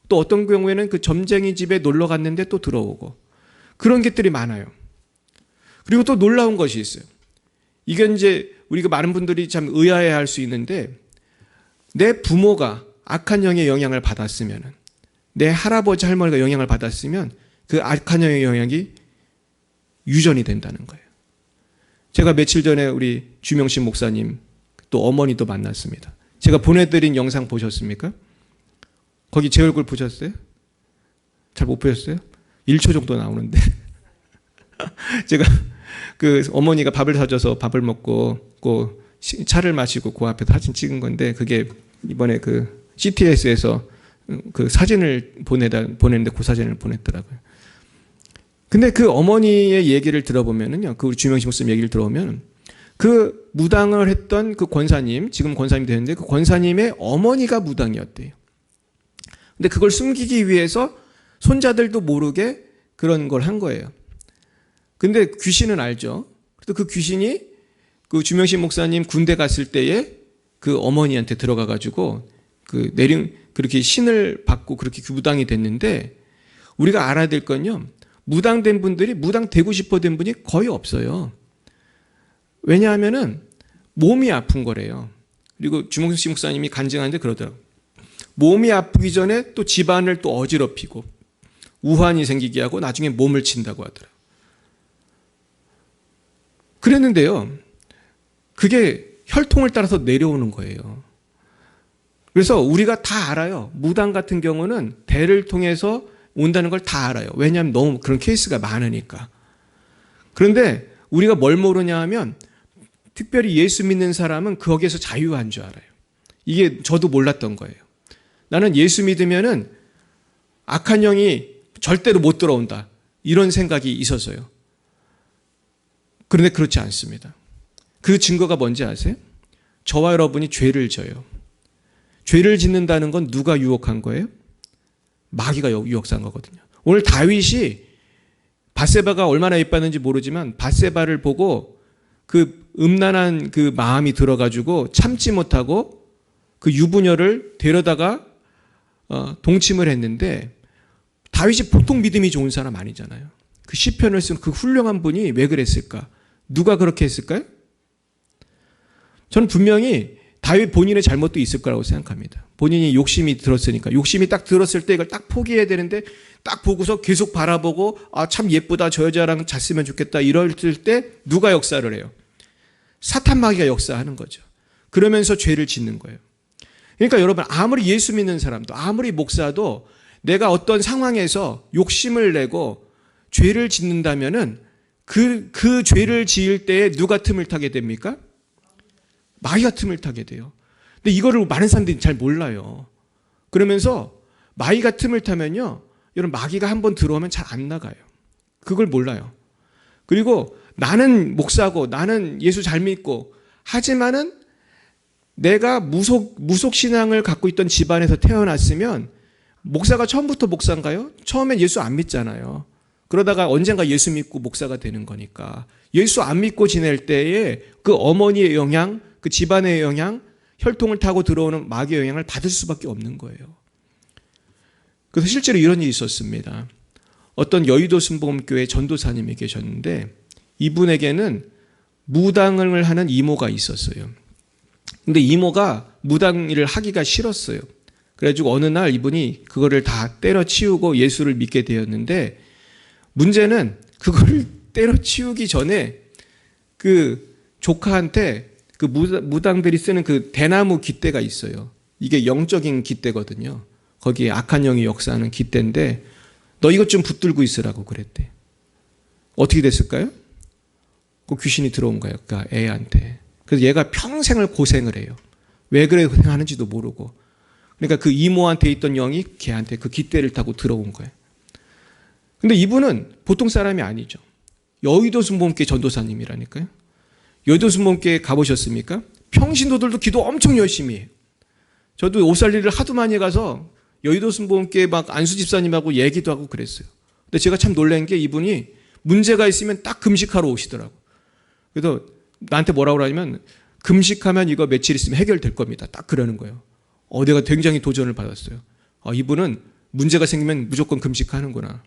또 어떤 경우에는 그 점쟁이 집에 놀러 갔는데 또 들어오고 그런 것들이 많아요. 그리고 또 놀라운 것이 있어요. 이게 이제 우리가 많은 분들이 참 의아해할 수 있는데 내 부모가 악한 영의 영향을 받았으면 내 할아버지 할머니가 영향을 받았으면 그 악한 영의 영향이 유전이 된다는 거예요. 제가 며칠 전에 우리 주명신 목사님 또 어머니도 만났습니다. 제가 보내드린 영상 보셨습니까? 거기 제 얼굴 보셨어요? 잘 못 보셨어요? 1초 정도 나오는데 제가 그 어머니가 밥을 사줘서 밥을 먹고 그 차를 마시고 그 앞에서 사진 찍은 건데 그게 이번에 그 CTS에서 그 사진을 보냈는데 그 사진을 보냈더라고요. 근데 그 어머니의 얘기를 들어보면은요, 그 우리 주명신 목사님 얘기를 들어보면 그 무당을 했던 그 권사님, 지금 권사님이 되는데 그 권사님의 어머니가 무당이었대요. 근데 그걸 숨기기 위해서 손자들도 모르게 그런 걸 한 거예요. 근데 귀신은 알죠. 그래서 그 귀신이 그 주명신 목사님 군대 갔을 때에 그 어머니한테 들어가가지고 그렇게 신을 받고 그렇게 무당이 됐는데 우리가 알아야 될 건요. 무당된 분들이 무당 되고 싶어 된 분이 거의 없어요. 왜냐하면은 몸이 아픈 거래요. 그리고 주명신 목사님이 간증하는데 그러더라고요. 몸이 아프기 전에 또 집안을 또 어지럽히고 우환이 생기게 하고 나중에 몸을 친다고 하더라고요. 그랬는데요. 그게 혈통을 따라서 내려오는 거예요. 그래서 우리가 다 알아요. 무당 같은 경우는 대를 통해서 온다는 걸 다 알아요. 왜냐하면 너무 그런 케이스가 많으니까. 그런데 우리가 뭘 모르냐 하면 특별히 예수 믿는 사람은 거기에서 자유한 줄 알아요. 이게 저도 몰랐던 거예요. 나는 예수 믿으면은 악한 영이 절대로 못 들어온다. 이런 생각이 있어서요. 그런데 그렇지 않습니다. 그 증거가 뭔지 아세요? 저와 여러분이 죄를 져요. 죄를 짓는다는 건 누가 유혹한 거예요? 마귀가 유혹한 거거든요. 오늘 다윗이 밧세바가 얼마나 예뻤는지 모르지만 밧세바를 보고 그 음란한 그 마음이 들어가지고 참지 못하고 그 유부녀를 데려다가 동침을 했는데 다윗이 보통 믿음이 좋은 사람 아니잖아요. 그 시편을 쓴 그 훌륭한 분이 왜 그랬을까? 누가 그렇게 했을까요? 저는 분명히 다윗 본인의 잘못도 있을 거라고 생각합니다. 본인이 욕심이 들었으니까. 욕심이 딱 들었을 때 이걸 딱 포기해야 되는데 딱 보고서 계속 바라보고 참 예쁘다 저 여자랑 잤으면 좋겠다 이럴 때 누가 역사를 해요? 사탄 마귀가 역사하는 거죠. 그러면서 죄를 짓는 거예요. 그러니까 여러분 아무리 예수 믿는 사람도 아무리 목사도 내가 어떤 상황에서 욕심을 내고 죄를 짓는다면은 그 죄를 지을 때에 누가 틈을 타게 됩니까? 마귀가 틈을 타게 돼요. 근데 이거를 많은 사람들이 잘 몰라요. 그러면서 마귀가 틈을 타면요. 여러분 마귀가 한번 들어오면 잘 안 나가요. 그걸 몰라요. 그리고 나는 목사고 나는 예수 잘 믿고 하지만은 내가 무속 신앙을 갖고 있던 집안에서 태어났으면 목사가 처음부터 목사인가요? 처음엔 예수 안 믿잖아요. 그러다가 언젠가 예수 믿고 목사가 되는 거니까 예수 안 믿고 지낼 때에 그 어머니의 영향, 그 집안의 영향, 혈통을 타고 들어오는 마귀의 영향을 받을 수밖에 없는 거예요. 그래서 실제로 이런 일이 있었습니다. 어떤 여의도 순복음교회 전도사님이 계셨는데 이분에게는 무당을 하는 이모가 있었어요. 근데 이모가 무당 일을 하기가 싫었어요. 그래가지고 어느 날 이분이 그거를 다 때려치우고 예수를 믿게 되었는데 문제는 그거를 때려치우기 전에 그 조카한테 그 무당들이 쓰는 그 대나무 깃대가 있어요. 이게 영적인 깃대거든요. 거기에 악한 영이 역사하는 깃대인데 너 이것 좀 붙들고 있으라고 그랬대. 어떻게 됐을까요? 그 귀신이 들어온 거예요. 그러니까 애한테. 그래서 얘가 평생을 고생을 해요. 왜 그래 고생하는지도 모르고. 그러니까 그 이모한테 있던 영이 걔한테 그 깃대를 타고 들어온 거예요. 근데 이분은 보통 사람이 아니죠. 여의도 순복음교회 전도사님이라니까요. 여의도 순복음교회 가보셨습니까? 평신도들도 기도 엄청 열심히 해요. 저도 오살리를 하도 많이 가서 여의도 순복음교회 막 안수 집사님하고 얘기도 하고 그랬어요. 근데 제가 참 놀란 게 이분이 문제가 있으면 딱 금식하러 오시더라고. 그래서 나한테 뭐라고 그러냐면 금식하면 이거 며칠 있으면 해결될 겁니다. 딱 그러는 거예요. 내가 굉장히 도전을 받았어요. 이분은 문제가 생기면 무조건 금식하는구나.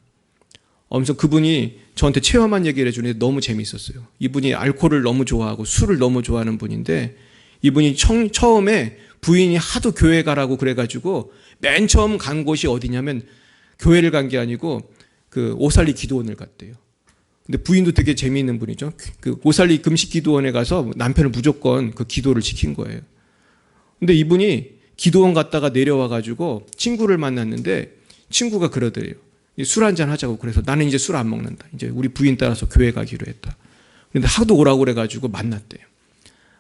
그래서 그분이 저한테 체험한 얘기를 해주는데 너무 재미있었어요. 이분이 알코올을 너무 좋아하고 술을 너무 좋아하는 분인데 이분이 처음에 부인이 하도 교회 가라고 그래가지고 맨 처음 간 곳이 어디냐면 교회를 간 게 아니고 그 오살리 기도원을 갔대요. 근데 부인도 되게 재미있는 분이죠. 그 오살리 금식 기도원에 가서 남편을 무조건 그 기도를 지킨 거예요. 근데 이분이 기도원 갔다가 내려와가지고 친구를 만났는데 친구가 그러더래요. 술 한잔 하자고. 그래서 나는 이제 술 안 먹는다. 이제 우리 부인 따라서 교회 가기로 했다. 근데 하도 오라고 그래가지고 만났대요.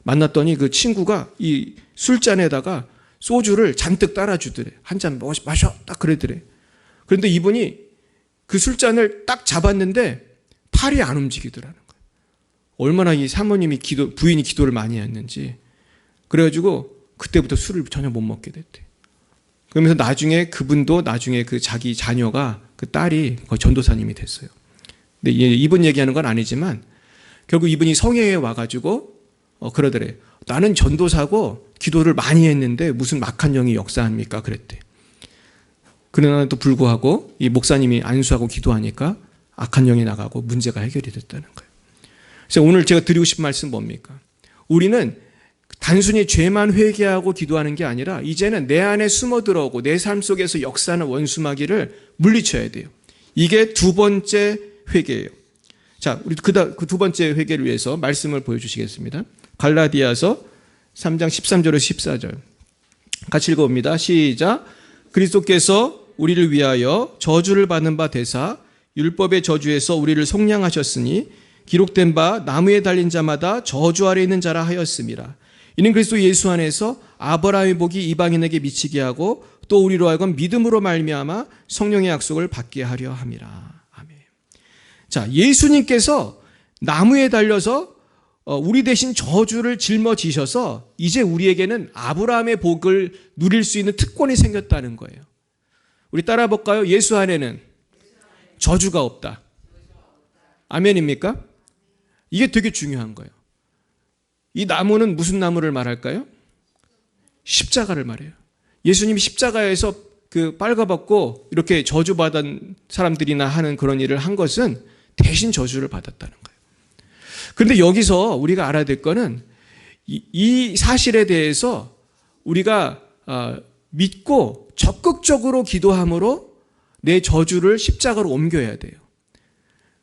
만났더니 그 친구가 이 술잔에다가 소주를 잔뜩 따라주더래. 한 잔 마셔. 딱 그러더래. 그런데 이분이 그 술잔을 딱 잡았는데 팔이 안 움직이더라는 거예요. 얼마나 이 사모님이 부인이 기도를 많이 했는지. 그래가지고 그때부터 술을 전혀 못 먹게 됐대. 그러면서 나중에 그분도 나중에 그 자기 자녀가 그 딸이 거의 전도사님이 됐어요. 근데 이분 얘기하는 건 아니지만 결국 이분이 성회에 와가지고 그러더래. 나는 전도사고 기도를 많이 했는데 무슨 악한 영이 역사합니까? 그랬대. 그러나도 불구하고 이 목사님이 안수하고 기도하니까 악한 영이 나가고 문제가 해결이 됐다는 거예요. 그래서 오늘 제가 드리고 싶은 말씀은 뭡니까? 우리는 단순히 죄만 회개하고 기도하는 게 아니라 이제는 내 안에 숨어 들어오고 내 삶 속에서 역사하는 원수마귀를 물리쳐야 돼요. 이게 두 번째 회개예요. 자, 우리 그 두 번째 회개를 위해서 말씀을 보여주시겠습니다. 갈라디아서 3장 13절에서 14절 같이 읽어봅니다. 시작. 그리스도께서 우리를 위하여 저주를 받는 바 되사 율법의 저주에서 우리를 속량하셨으니 기록된 바 나무에 달린 자마다 저주 아래 있는 자라 하였습니다. 이는 그리스도 예수 안에서 아브라함의 복이 이방인에게 미치게 하고 또 우리로 하여금 믿음으로 말미암아 성령의 약속을 받게 하려 함이라. 아멘. 자, 예수님께서 나무에 달려서 우리 대신 저주를 짊어지셔서 이제 우리에게는 아브라함의 복을 누릴 수 있는 특권이 생겼다는 거예요. 우리 따라 볼까요? 예수 안에는 저주가 없다. 아멘입니까? 이게 되게 중요한 거예요. 이 나무는 무슨 나무를 말할까요? 십자가를 말해요. 예수님이 십자가에서 그 빨가벗고 이렇게 저주받은 사람들이나 하는 그런 일을 한 것은 대신 저주를 받았다는 거예요. 그런데 여기서 우리가 알아야 될 거는 이 사실에 대해서 우리가 믿고 적극적으로 기도함으로 내 저주를 십자가로 옮겨야 돼요.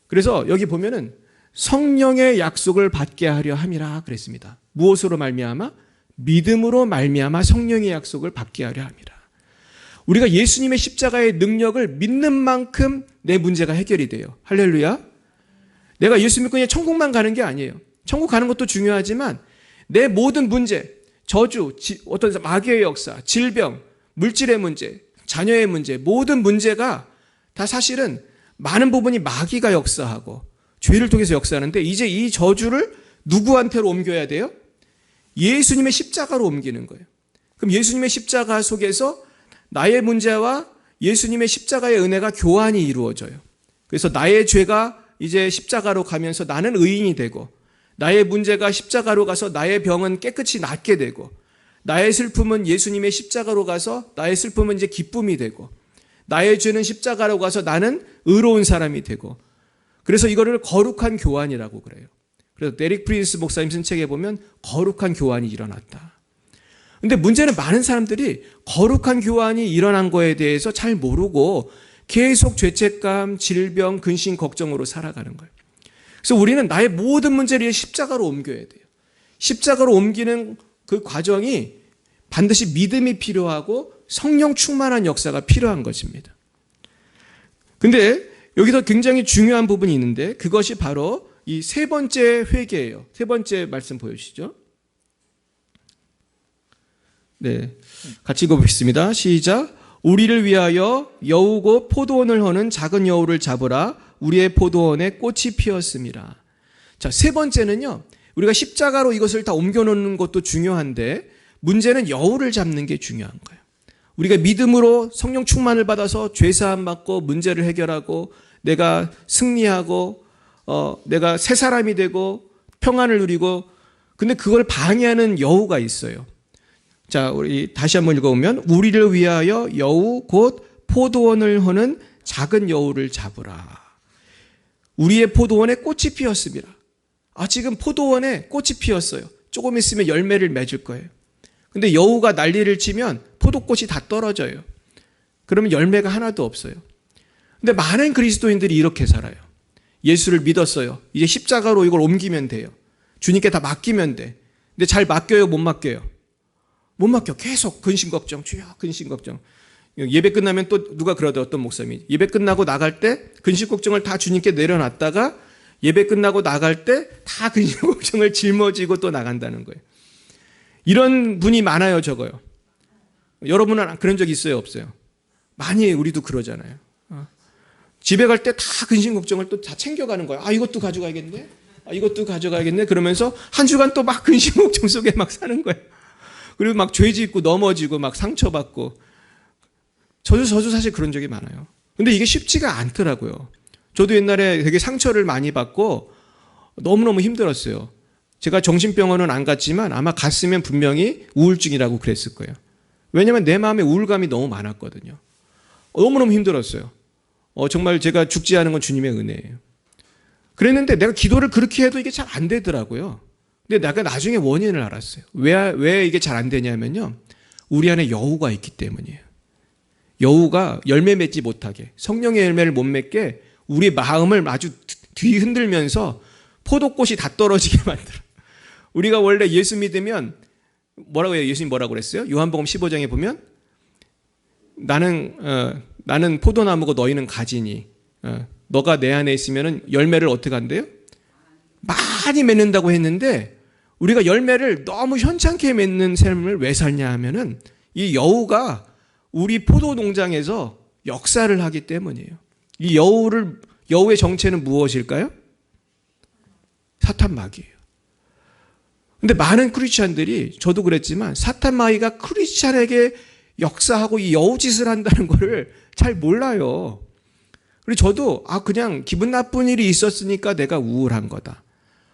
그래서 여기 보면은 성령의 약속을 받게 하려 함이라 그랬습니다. 무엇으로 말미암아? 믿음으로 말미암아 성령의 약속을 받게 하려 함이라. 우리가 예수님의 십자가의 능력을 믿는 만큼 내 문제가 해결이 돼요. 할렐루야. 내가 예수 믿고 그냥 천국만 가는 게 아니에요. 천국 가는 것도 중요하지만 내 모든 문제, 저주, 어떤 마귀의 역사, 질병, 물질의 문제, 자녀의 문제, 모든 문제가 다 사실은 많은 부분이 마귀가 역사하고 죄를 통해서 역사하는데 이제 이 저주를 누구한테로 옮겨야 돼요? 예수님의 십자가로 옮기는 거예요. 그럼 예수님의 십자가 속에서 나의 문제와 예수님의 십자가의 은혜가 교환이 이루어져요. 그래서 나의 죄가 이제 십자가로 가면서 나는 의인이 되고, 나의 문제가 십자가로 가서 나의 병은 깨끗이 낫게 되고, 나의 슬픔은 예수님의 십자가로 가서 나의 슬픔은 이제 기쁨이 되고, 나의 죄는 십자가로 가서 나는 의로운 사람이 되고, 그래서 이거를 거룩한 교환이라고 그래요. 그래서 데릭 프린스 목사님 쓴 책에 보면 거룩한 교환이 일어났다. 근데 문제는 많은 사람들이 거룩한 교환이 일어난 거에 대해서 잘 모르고 계속 죄책감, 질병, 근심, 걱정으로 살아가는 거예요. 그래서 우리는 나의 모든 문제를 십자가로 옮겨야 돼요. 십자가로 옮기는 그 과정이 반드시 믿음이 필요하고 성령 충만한 역사가 필요한 것입니다. 근데 여기서 굉장히 중요한 부분이 있는데 그것이 바로 이 세 번째 회개예요. 세 번째 말씀 보여주시죠. 네, 같이 읽어보겠습니다. 시작. 우리를 위하여 여우 곧 포도원을 허는 작은 여우를 잡으라. 우리의 포도원에 꽃이 피었습니다. 자, 세 번째는요. 우리가 십자가로 이것을 다 옮겨놓는 것도 중요한데 문제는 여우를 잡는 게 중요한 거예요. 우리가 믿음으로 성령 충만을 받아서 죄사함 받고 문제를 해결하고 내가 승리하고 내가 새 사람이 되고 평안을 누리고, 근데 그걸 방해하는 여우가 있어요. 자, 우리 다시 한번 읽어보면 우리를 위하여 여우 곧 포도원을 허는 작은 여우를 잡으라. 우리의 포도원에 꽃이 피었습니다. 지금 포도원에 꽃이 피었어요. 조금 있으면 열매를 맺을 거예요. 근데 여우가 난리를 치면 포도꽃이 다 떨어져요. 그러면 열매가 하나도 없어요. 근데 많은 그리스도인들이 이렇게 살아요. 예수를 믿었어요. 이제 십자가로 이걸 옮기면 돼요. 주님께 다 맡기면 돼. 근데 잘 맡겨요? 못 맡겨요? 못 맡겨. 계속 근심 걱정, 주여 근심 걱정. 예배 끝나면 또 누가 그러더라고요. 어떤 목사님이 예배 끝나고 나갈 때 근심 걱정을 다 주님께 내려놨다가 예배 끝나고 나갈 때 다 근심 걱정을 짊어지고 또 나간다는 거예요. 이런 분이 많아요, 적어요. 여러분은 그런 적 있어요, 없어요? 많이 우리도 그러잖아요. 집에 갈 때 다 근심 걱정을 또 다 챙겨가는 거예요. 이것도 가져가야겠네. 이것도 가져가야겠네. 그러면서 한 주간 또 막 근심 걱정 속에 막 사는 거예요. 그리고 막 죄 짓고 넘어지고 막 상처받고. 저도 사실 그런 적이 많아요. 근데 이게 쉽지가 않더라고요. 저도 옛날에 되게 상처를 많이 받고 너무너무 힘들었어요. 제가 정신병원은 안 갔지만 아마 갔으면 분명히 우울증이라고 그랬을 거예요. 왜냐하면 내 마음에 우울감이 너무 많았거든요. 너무너무 힘들었어요. 정말 제가 죽지 않은 건 주님의 은혜예요. 그랬는데 내가 기도를 그렇게 해도 이게 잘 안 되더라고요. 근데 내가 나중에 원인을 알았어요. 왜 이게 잘 안 되냐면요. 우리 안에 여우가 있기 때문이에요. 여우가 열매 맺지 못하게, 성령의 열매를 못 맺게 우리 마음을 아주 뒤흔들면서 포도꽃이 다 떨어지게 만들어. 우리가 원래 예수 믿으면 뭐라고 해요? 예수님 뭐라고 그랬어요? 요한복음 15장에 보면 나는 포도나무고 너희는 가지니 너가 내 안에 있으면 열매를 어떻게 한대요? 많이 맺는다고 했는데 우리가 열매를 너무 현찮게 맺는 삶을 왜 살냐 하면은 이 여우가 우리 포도 농장에서 역사를 하기 때문이에요. 이 여우의 정체는 무엇일까요? 사탄 마귀예요. 근데 많은 크리스찬들이, 저도 그랬지만 사탄 마귀가 크리스찬에게 역사하고 이 여우짓을 한다는 거를 잘 몰라요. 그리고 저도 그냥 기분 나쁜 일이 있었으니까 내가 우울한 거다.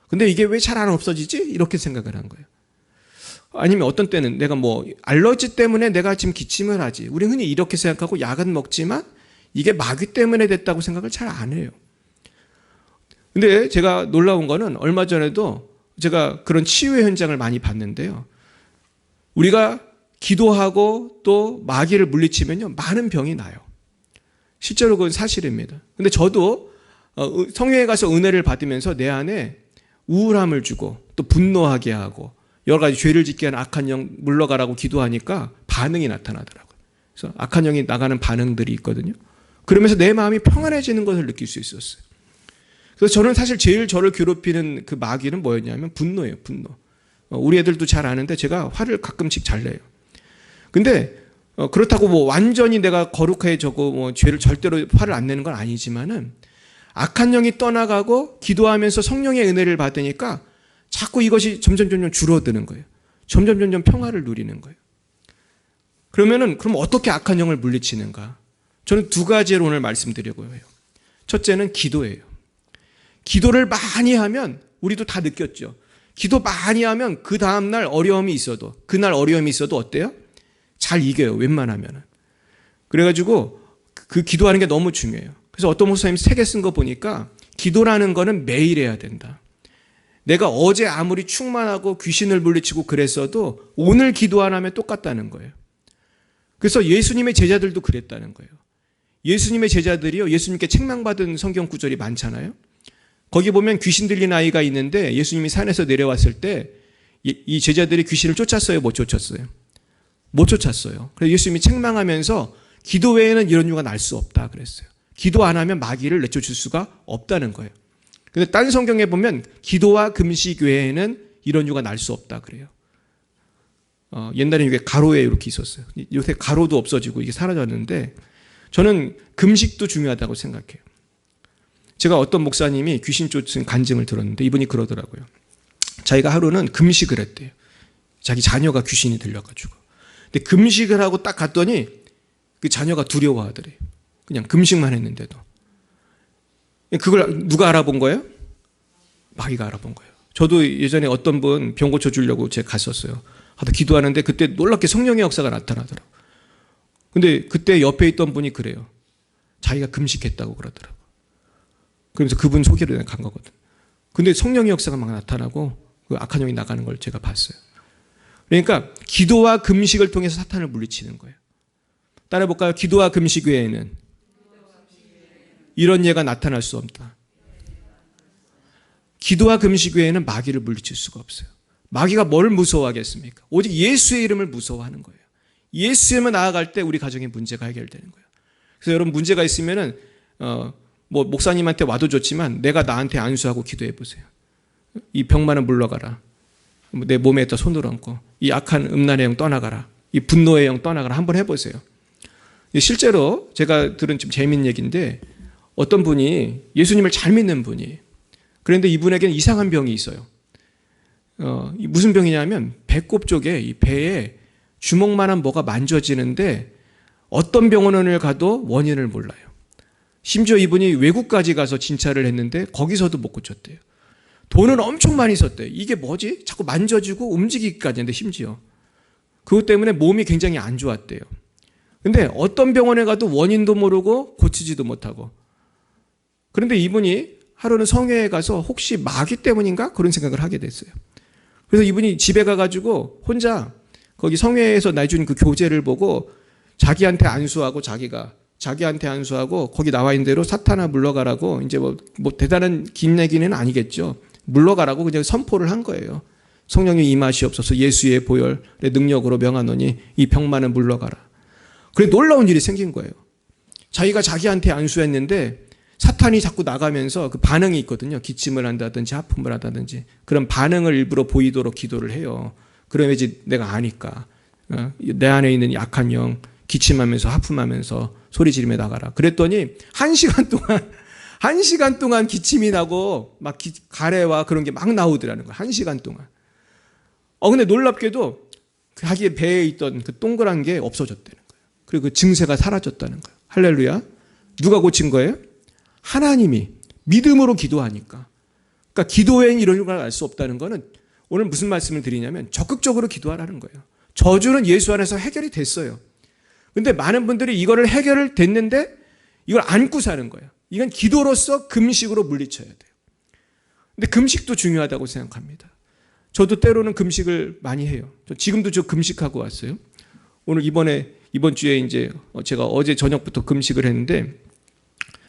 근데 이게 왜 잘 안 없어지지? 이렇게 생각을 한 거예요. 아니면 어떤 때는 내가 알러지 때문에 내가 지금 기침을 하지. 우리 흔히 이렇게 생각하고 약은 먹지만 이게 마귀 때문에 됐다고 생각을 잘 안 해요. 근데 제가 놀라운 거는 얼마 전에도 제가 그런 치유의 현장을 많이 봤는데요. 우리가 기도하고 또 마귀를 물리치면요. 많은 병이 나요. 실제로 그건 사실입니다. 근데 저도 성령에 가서 은혜를 받으면서 내 안에 우울함을 주고 또 분노하게 하고 여러 가지 죄를 짓게 하는 악한 영 물러가라고 기도하니까 반응이 나타나더라고요. 그래서 악한 영이 나가는 반응들이 있거든요. 그러면서 내 마음이 평안해지는 것을 느낄 수 있었어요. 그래서 저는 사실 제일 저를 괴롭히는 그 마귀는 뭐였냐면 분노예요, 분노. 우리 애들도 잘 아는데 제가 화를 가끔씩 잘 내요. 근데 그렇다고 완전히 내가 거룩해지고 죄를 절대로 화를 안 내는 건 아니지만은 악한 영이 떠나가고 기도하면서 성령의 은혜를 받으니까 자꾸 이것이 점점 줄어드는 거예요. 점점 평화를 누리는 거예요. 그럼 어떻게 악한 영을 물리치는가? 저는 두 가지로 오늘 말씀드리려고 해요. 첫째는 기도예요. 기도를 많이 하면, 우리도 다 느꼈죠. 기도 많이 하면 그 다음날 어려움이 있어도, 그날 어려움이 있어도 어때요? 잘 이겨요, 웬만하면은. 그래가지고 그 기도하는 게 너무 중요해요. 그래서 어떤 목사님 책에 쓴 거 보니까 기도라는 거는 매일 해야 된다. 내가 어제 아무리 충만하고 귀신을 물리치고 그랬어도 오늘 기도 안 하면 똑같다는 거예요. 그래서 예수님의 제자들도 그랬다는 거예요. 예수님의 제자들이요, 예수님께 책망받은 성경 구절이 많잖아요. 거기 보면 귀신 들린 아이가 있는데 예수님이 산에서 내려왔을 때 이 제자들이 귀신을 쫓았어요, 못 쫓았어요? 못 쫓았어요. 그래서 예수님이 책망하면서 기도 외에는 이런 유가 날 수 없다 그랬어요. 기도 안 하면 마귀를 내쫓을 수가 없다는 거예요. 근데 딴 성경에 보면 기도와 금식 외에는 이런 유가 날 수 없다 그래요. 옛날에 이게 가로에 이렇게 있었어요. 요새 가로도 없어지고 이게 사라졌는데 저는 금식도 중요하다고 생각해요. 제가 어떤 목사님이 귀신 쫓은 간증을 들었는데 이분이 그러더라고요. 자기가 하루는 금식을 했대요. 자기 자녀가 귀신이 들려가지고. 근데 금식을 하고 딱 갔더니 그 자녀가 두려워하더래요. 그냥 금식만 했는데도. 그걸 누가 알아본 거예요? 마귀가 알아본 거예요. 저도 예전에 어떤 분 병 고쳐주려고 제가 갔었어요. 하다 기도하는데 그때 놀랍게 성령의 역사가 나타나더라고요. 근데 그때 옆에 있던 분이 그래요. 자기가 금식했다고 그러더라고요. 그러면서 그분 소개로 내가 간 거거든. 근데 성령의 역사가 막 나타나고 그 악한 영이 나가는 걸 제가 봤어요. 그러니까 기도와 금식을 통해서 사탄을 물리치는 거예요. 따라해볼까요? 기도와 금식 외에는 이런 예가 나타날 수 없다. 기도와 금식 외에는 마귀를 물리칠 수가 없어요. 마귀가 뭘 무서워하겠습니까? 오직 예수의 이름을 무서워하는 거예요. 예수에만 나아갈 때 우리 가정의 문제가 해결되는 거예요. 그래서 여러분 문제가 있으면은 목사님한테 와도 좋지만 내가 나한테 안수하고 기도해 보세요. 이 병만은 물러가라. 내 몸에다 손을 얹고 이 악한 음란의 영 떠나가라. 이 분노의 영 떠나가라. 한번 해보세요. 실제로 제가 들은 좀 재밌는 얘기인데 어떤 분이 예수님을 잘 믿는 분이 그런데 이분에게는 이상한 병이 있어요. 무슨 병이냐면 배꼽 쪽에 이 배에 주먹만한 뭐가 만져지는데 어떤 병원을 가도 원인을 몰라요. 심지어 이분이 외국까지 가서 진찰을 했는데 거기서도 못 고쳤대요. 돈은 엄청 많이 썼대요. 이게 뭐지? 자꾸 만져지고 움직이기까지 했는데 심지어. 그것 때문에 몸이 굉장히 안 좋았대요. 근데 어떤 병원에 가도 원인도 모르고 고치지도 못하고. 그런데 이분이 하루는 성회에 가서 혹시 마귀 때문인가? 그런 생각을 하게 됐어요. 그래서 이분이 집에 가가지고 혼자 거기 성회에서 내준 그 교재를 보고 자기한테 안수하고 자기한테 안수하고 거기 나와 있는 대로 사탄아 물러가라고 이제 뭐 대단한 긴 얘기는 아니겠죠. 물러가라고 그냥 선포를 한 거예요. 성령이 임하시옵소서 예수의 보혈의 능력으로 명하노니 이 병만은 물러가라. 그래 놀라운 일이 생긴 거예요. 자기가 자기한테 안수했는데 사탄이 자꾸 나가면서 그 반응이 있거든요. 기침을 한다든지 하품을 한다든지 그런 반응을 일부러 보이도록 기도를 해요. 그래야지 내가 아니까 내 안에 있는 약한 영 기침하면서 하품하면서 소리 지르며 나가라. 그랬더니 한 시간 동안 기침이 나고 막 가래와 그런 게 막 나오더라는 거예요. 1시간 동안. 근데 놀랍게도 자기 배에 있던 그 동그란 게 없어졌다는 거예요. 그리고 그 증세가 사라졌다는 거예요. 할렐루야. 누가 고친 거예요? 하나님이 믿음으로 기도하니까. 그러니까 기도 외엔 이런 걸 알 수 없다는 거는 오늘 무슨 말씀을 드리냐면 적극적으로 기도하라는 거예요. 저주는 예수 안에서 해결이 됐어요. 근데 많은 분들이 이거를 해결을 됐는데 이걸 안고 사는 거예요. 이건 기도로서 금식으로 물리쳐야 돼요. 근데 금식도 중요하다고 생각합니다. 저도 때로는 금식을 많이 해요. 지금도 저 금식하고 왔어요. 오늘 이번 주에 이제 제가 어제 저녁부터 금식을 했는데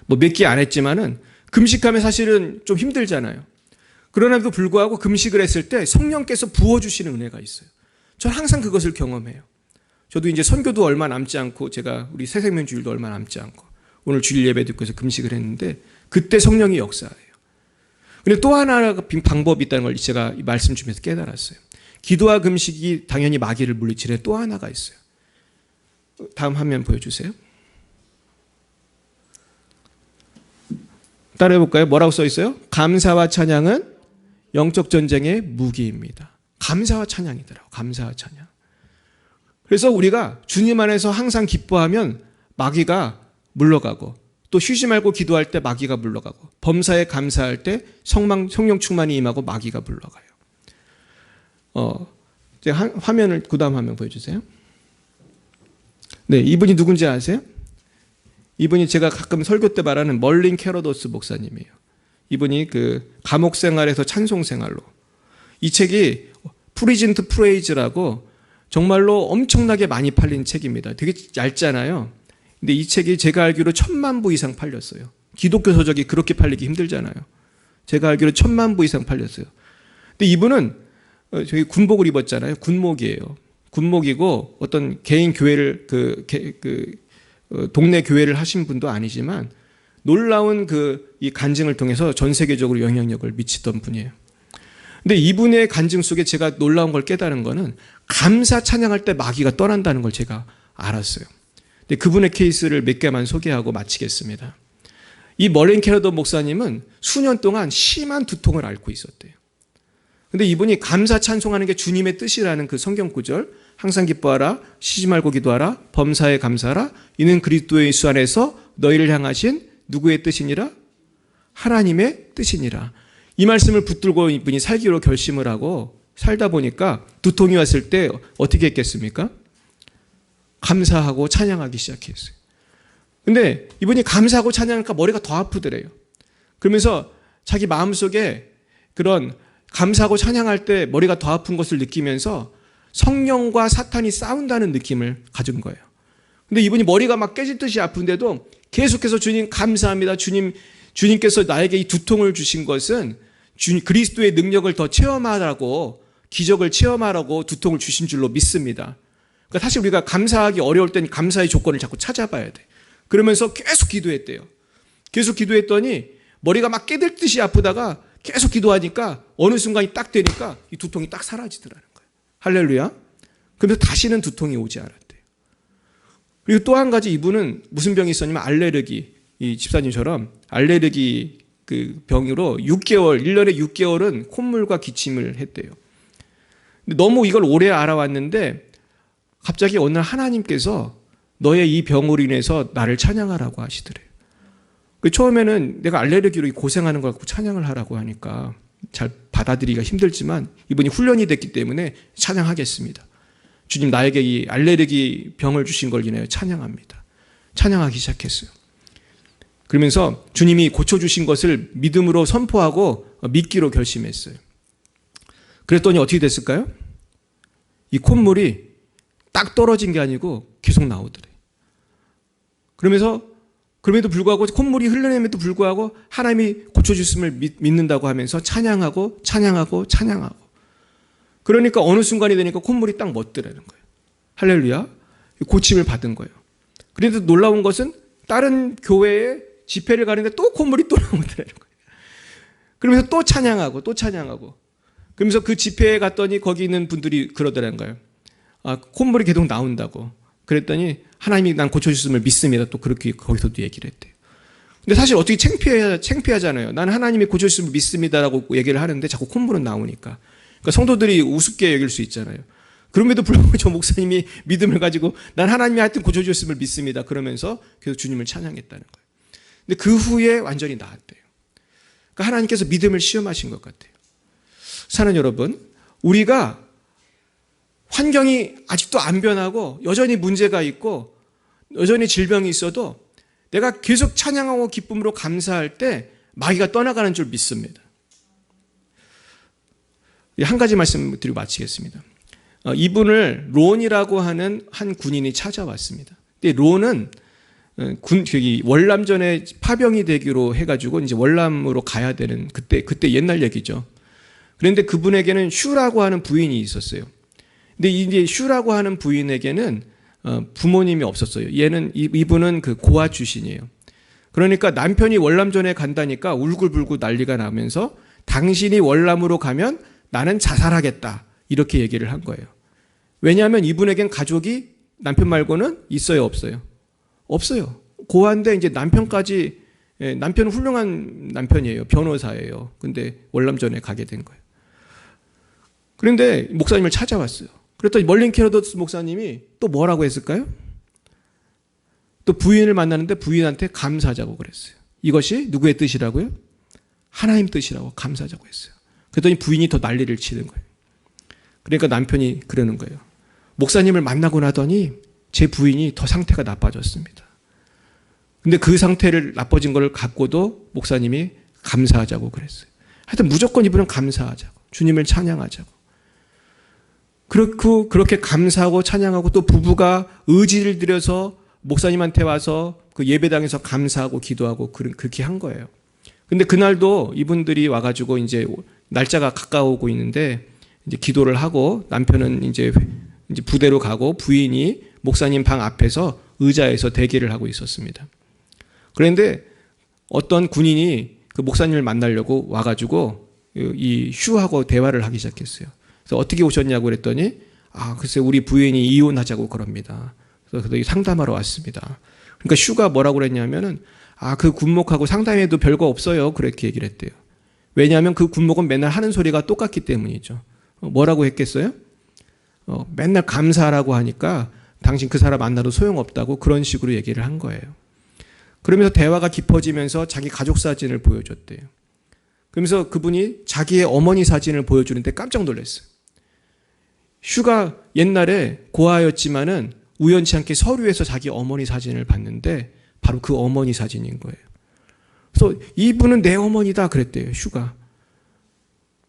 뭐 몇 끼 안 했지만은 금식하면 사실은 좀 힘들잖아요. 그러나도 불구하고 금식을 했을 때 성령께서 부어주시는 은혜가 있어요. 저는 항상 그것을 경험해요. 저도 이제 선교도 얼마 남지 않고 제가 우리 새생명 주일도 얼마 남지 않고 오늘 주일 예배 듣고 해서 금식을 했는데 그때 성령이 역사해요. 근데 또 하나 방법이 있다는 걸 제가 이 말씀 주면서 깨달았어요. 기도와 금식이 당연히 마귀를 물리치는 또 하나가 있어요. 다음 화면 보여주세요. 따라해볼까요? 뭐라고 써 있어요? 감사와 찬양은 영적 전쟁의 무기입니다. 감사와 찬양이더라고. 감사와 찬양. 그래서 우리가 주님 안에서 항상 기뻐하면 마귀가 물러가고, 또 쉬지 말고 기도할 때 마귀가 물러가고, 범사에 감사할 때 성령 충만이 임하고 마귀가 물러가요. 이제 화면을, 그 다음 화면 보여주세요. 네, 이분이 누군지 아세요? 이분이 제가 가끔 설교 때 말하는 멀린 캐러도스 목사님이에요. 이분이 그 감옥 생활에서 찬송 생활로, 이 책이 프리즌 투 프레이즈라고 정말로 엄청나게 많이 팔린 책입니다. 되게 얇잖아요. 근데 이 책이 제가 알기로 1000만 부 이상 팔렸어요. 기독교 서적이 그렇게 팔리기 힘들잖아요. 제가 알기로 1000만 부 이상 팔렸어요. 근데 이분은 저희 군복을 입었잖아요. 군목이에요. 군목이고 어떤 개인 교회를 동네 교회를 하신 분도 아니지만 놀라운 이 간증을 통해서 전 세계적으로 영향력을 미치던 분이에요. 근데 이분의 간증 속에 제가 놀라운 걸 깨달은 거는 감사 찬양할 때 마귀가 떠난다는 걸 제가 알았어요. 근데 그분의 케이스를 몇 개만 소개하고 마치겠습니다. 이 멀린 캐러도 목사님은 수년 동안 심한 두통을 앓고 있었대요. 근데 이분이 감사 찬송하는 게 주님의 뜻이라는 그 성경 구절, 항상 기뻐하라, 쉬지 말고 기도하라, 범사에 감사하라, 이는 그리스도 예수 안에서 너희를 향하신 누구의 뜻이니라? 하나님의 뜻이니라. 이 말씀을 붙들고 이분이 살기로 결심을 하고 살다 보니까 두통이 왔을 때 어떻게 했겠습니까? 감사하고 찬양하기 시작했어요. 근데 이분이 감사하고 찬양하니까 머리가 더 아프더래요. 그러면서 자기 마음속에 그런 감사하고 찬양할 때 머리가 더 아픈 것을 느끼면서 성령과 사탄이 싸운다는 느낌을 가진 거예요. 근데 이분이 머리가 막 깨질 듯이 아픈데도 계속해서 주님 감사합니다. 주님께서 나에게 이 두통을 주신 것은 그리스도의 능력을 더 체험하라고, 기적을 체험하라고 두통을 주신 줄로 믿습니다. 그러니까 사실 우리가 감사하기 어려울 때는 감사의 조건을 자꾸 찾아봐야 돼. 그러면서 계속 기도했대요. 계속 기도했더니 머리가 막 깨질 듯이 아프다가 계속 기도하니까 어느 순간이 딱 되니까 이 두통이 딱 사라지더라는 거예요. 할렐루야. 그러면서 다시는 두통이 오지 않았대요. 그리고 또 한 가지, 이분은 무슨 병이 있었냐면 알레르기, 이 집사님처럼 알레르기 그 병으로 6개월, 1년에 6개월은 콧물과 기침을 했대요. 근데 너무 이걸 오래 알아왔는데 갑자기 어느 날 하나님께서 너의 이 병으로 인해서 나를 찬양하라고 하시더래요. 처음에는 내가 알레르기로 고생하는 걸 갖고 찬양을 하라고 하니까 잘 받아들이기가 힘들지만 이분이 훈련이 됐기 때문에 찬양하겠습니다. 주님, 나에게 이 알레르기 병을 주신 걸 인하여 찬양합니다. 찬양하기 시작했어요. 그러면서 주님이 고쳐주신 것을 믿음으로 선포하고 믿기로 결심했어요. 그랬더니 어떻게 됐을까요? 이 콧물이 딱 떨어진 게 아니고 계속 나오더래요. 그럼에도 불구하고 콧물이 흘러내면도 불구하고 하나님이 고쳐주심을 믿는다고 하면서 찬양하고 찬양하고 찬양하고, 그러니까 어느 순간이 되니까 콧물이 딱 멎더라는 거예요. 할렐루야. 고침을 받은 거예요. 그런데 놀라운 것은 다른 교회에 집회를 가는데 또 콧물이 또 나오더라는 거예요. 그러면서 또 찬양하고 또 찬양하고, 그러면서 그 집회에 갔더니 거기 있는 분들이 그러더라는 거예요. 콧물이 계속 나온다고. 그랬더니 하나님이 난 고쳐주심을 믿습니다. 또 그렇게 거기서도 얘기를 했대요. 근데 사실 어떻게 창피하잖아요. 나는 하나님이 고쳐주심을 믿습니다라고 얘기를 하는데 자꾸 콧물은 나오니까. 그러니까 성도들이 우습게 여길 수 있잖아요. 그럼에도 불구하고 저 목사님이 믿음을 가지고 난 하나님이 하여튼 고쳐주심을 믿습니다. 그러면서 계속 주님을 찬양했다는 거예요. 근데 그 후에 완전히 나았대요. 그러니까 하나님께서 믿음을 시험하신 것 같아요. 사는 여러분, 우리가 환경이 아직도 안 변하고 여전히 문제가 있고 여전히 질병이 있어도 내가 계속 찬양하고 기쁨으로 감사할 때 마귀가 떠나가는 줄 믿습니다. 한 가지 말씀 드리고 마치겠습니다. 이분을 론이라고 하는 한 군인이 찾아왔습니다. 근데 론은 월남전에 파병이 되기로 해가지고 이제 월남으로 가야 되는 그때 옛날 얘기죠. 그런데 그분에게는 슈라고 하는 부인이 있었어요. 근데 이제 슈라고 하는 부인에게는 부모님이 없었어요. 이분은 그 고아 출신이에요. 그러니까 남편이 월남전에 간다니까 울고불고 난리가 나면서 당신이 월남으로 가면 나는 자살하겠다, 이렇게 얘기를 한 거예요. 왜냐하면 이분에겐 가족이 남편 말고는 있어요, 없어요? 없어요. 고아인데 이제 남편은 훌륭한 남편이에요. 변호사예요. 근데 월남전에 가게 된 거예요. 그런데 목사님을 찾아왔어요. 그랬더니 멀린 캐러더스 목사님이 또 뭐라고 했을까요? 또 부인을 만나는데 부인한테 감사하자고 그랬어요. 이것이 누구의 뜻이라고요? 하나님 뜻이라고 감사하자고 했어요. 그랬더니 부인이 더 난리를 치는 거예요. 그러니까 남편이 그러는 거예요. 목사님을 만나고 나더니 제 부인이 더 상태가 나빠졌습니다. 근데 그 상태를 나빠진 걸 갖고도 목사님이 감사하자고 그랬어요. 하여튼 무조건 이분은 감사하자고, 주님을 찬양하자고. 그렇게 감사하고 찬양하고 또 부부가 의지를 들여서 목사님한테 와서 그 예배당에서 감사하고 기도하고 그렇게 한 거예요. 근데 그날도 이분들이 와가지고 이제 날짜가 가까워오고 있는데 이제 기도를 하고 남편은 이제 부대로 가고 부인이 목사님 방 앞에서 의자에서 대기를 하고 있었습니다. 그런데 어떤 군인이 그 목사님을 만나려고 와가지고 이 슈하고 대화를 하기 시작했어요. 그래서 어떻게 오셨냐고 그랬더니 글쎄 우리 부인이 이혼하자고 그럽니다. 그래서 상담하러 왔습니다. 그러니까 슈가 뭐라고 그랬냐면은 그 군목하고 상담해도 별거 없어요. 그렇게 얘기를 했대요. 왜냐하면 그 군목은 맨날 하는 소리가 똑같기 때문이죠. 뭐라고 했겠어요? 맨날 감사하라고 하니까 당신 그 사람 만나도 소용없다고 그런 식으로 얘기를 한 거예요. 그러면서 대화가 깊어지면서 자기 가족 사진을 보여줬대요. 그러면서 그분이 자기의 어머니 사진을 보여주는데 깜짝 놀랐어요. 슈가 옛날에 고아였지만은 우연치 않게 서류에서 자기 어머니 사진을 봤는데 바로 그 어머니 사진인 거예요. 그래서 이분은 내 어머니다 그랬대요, 슈가.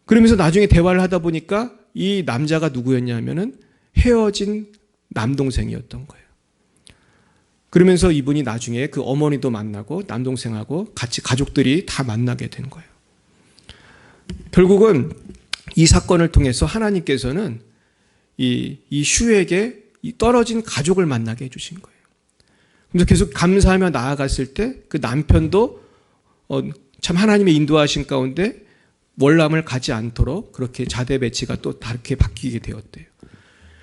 그러면서 나중에 대화를 하다 보니까 이 남자가 누구였냐면은 헤어진 남동생이었던 거예요. 그러면서 이분이 나중에 그 어머니도 만나고 남동생하고 같이 가족들이 다 만나게 된 거예요. 결국은 이 사건을 통해서 하나님께서는 이 슈에게 이 떨어진 가족을 만나게 해주신 거예요. 그래서 계속 감사하며 나아갔을 때 그 남편도 참 하나님의 인도하신 가운데 월남을 가지 않도록 그렇게 자대 배치가 또 다르게 바뀌게 되었대요.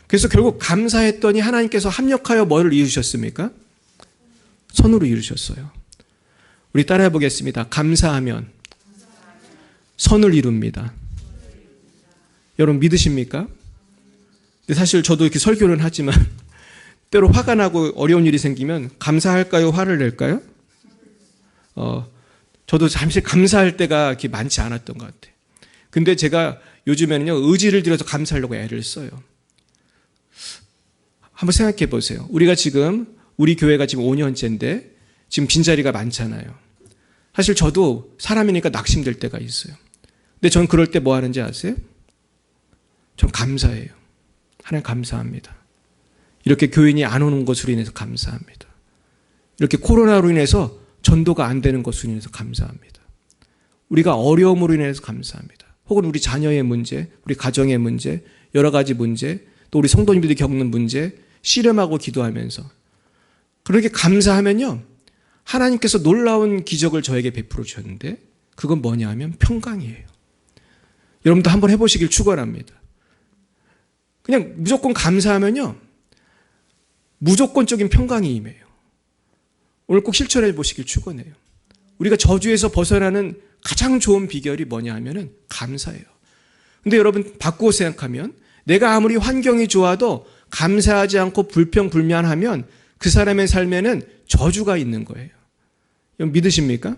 그래서 결국 감사했더니 하나님께서 합력하여 뭐를 이루셨습니까? 선으로 이루셨어요. 우리 따라해 보겠습니다. 감사하면 선을 이룹니다. 여러분 믿으십니까? 근데 사실 저도 이렇게 설교는 하지만 때로 화가 나고 어려운 일이 생기면 감사할까요? 화를 낼까요? 저도 잠시 감사할 때가 이렇게 많지 않았던 것 같아요. 근데 제가 요즘에는요, 의지를 들여서 감사하려고 애를 써요. 한번 생각해 보세요. 우리 교회가 지금 5년째인데 지금 빈자리가 많잖아요. 사실 저도 사람이니까 낙심될 때가 있어요. 근데 전 그럴 때 뭐 하는지 아세요? 전 감사해요. 하나님 감사합니다. 이렇게 교인이 안 오는 것으로 인해서 감사합니다. 이렇게 코로나로 인해서 전도가 안 되는 것으로 인해서 감사합니다. 우리가 어려움으로 인해서 감사합니다. 혹은 우리 자녀의 문제, 우리 가정의 문제, 여러 가지 문제, 또 우리 성도님들이 겪는 문제, 씨름하고 기도하면서 그렇게 감사하면요, 하나님께서 놀라운 기적을 저에게 베풀어 주셨는데 그건 뭐냐 하면 평강이에요. 여러분도 한번 해보시길 축원합니다. 그냥 무조건 감사하면요, 무조건적인 평강이 임해요. 오늘 꼭 실천해 보시길 축원해요. 우리가 저주에서 벗어나는 가장 좋은 비결이 뭐냐 하면은 감사예요. 근데 여러분 바꾸어 생각하면 내가 아무리 환경이 좋아도 감사하지 않고 불평불만하면 그 사람의 삶에는 저주가 있는 거예요. 여러분 믿으십니까?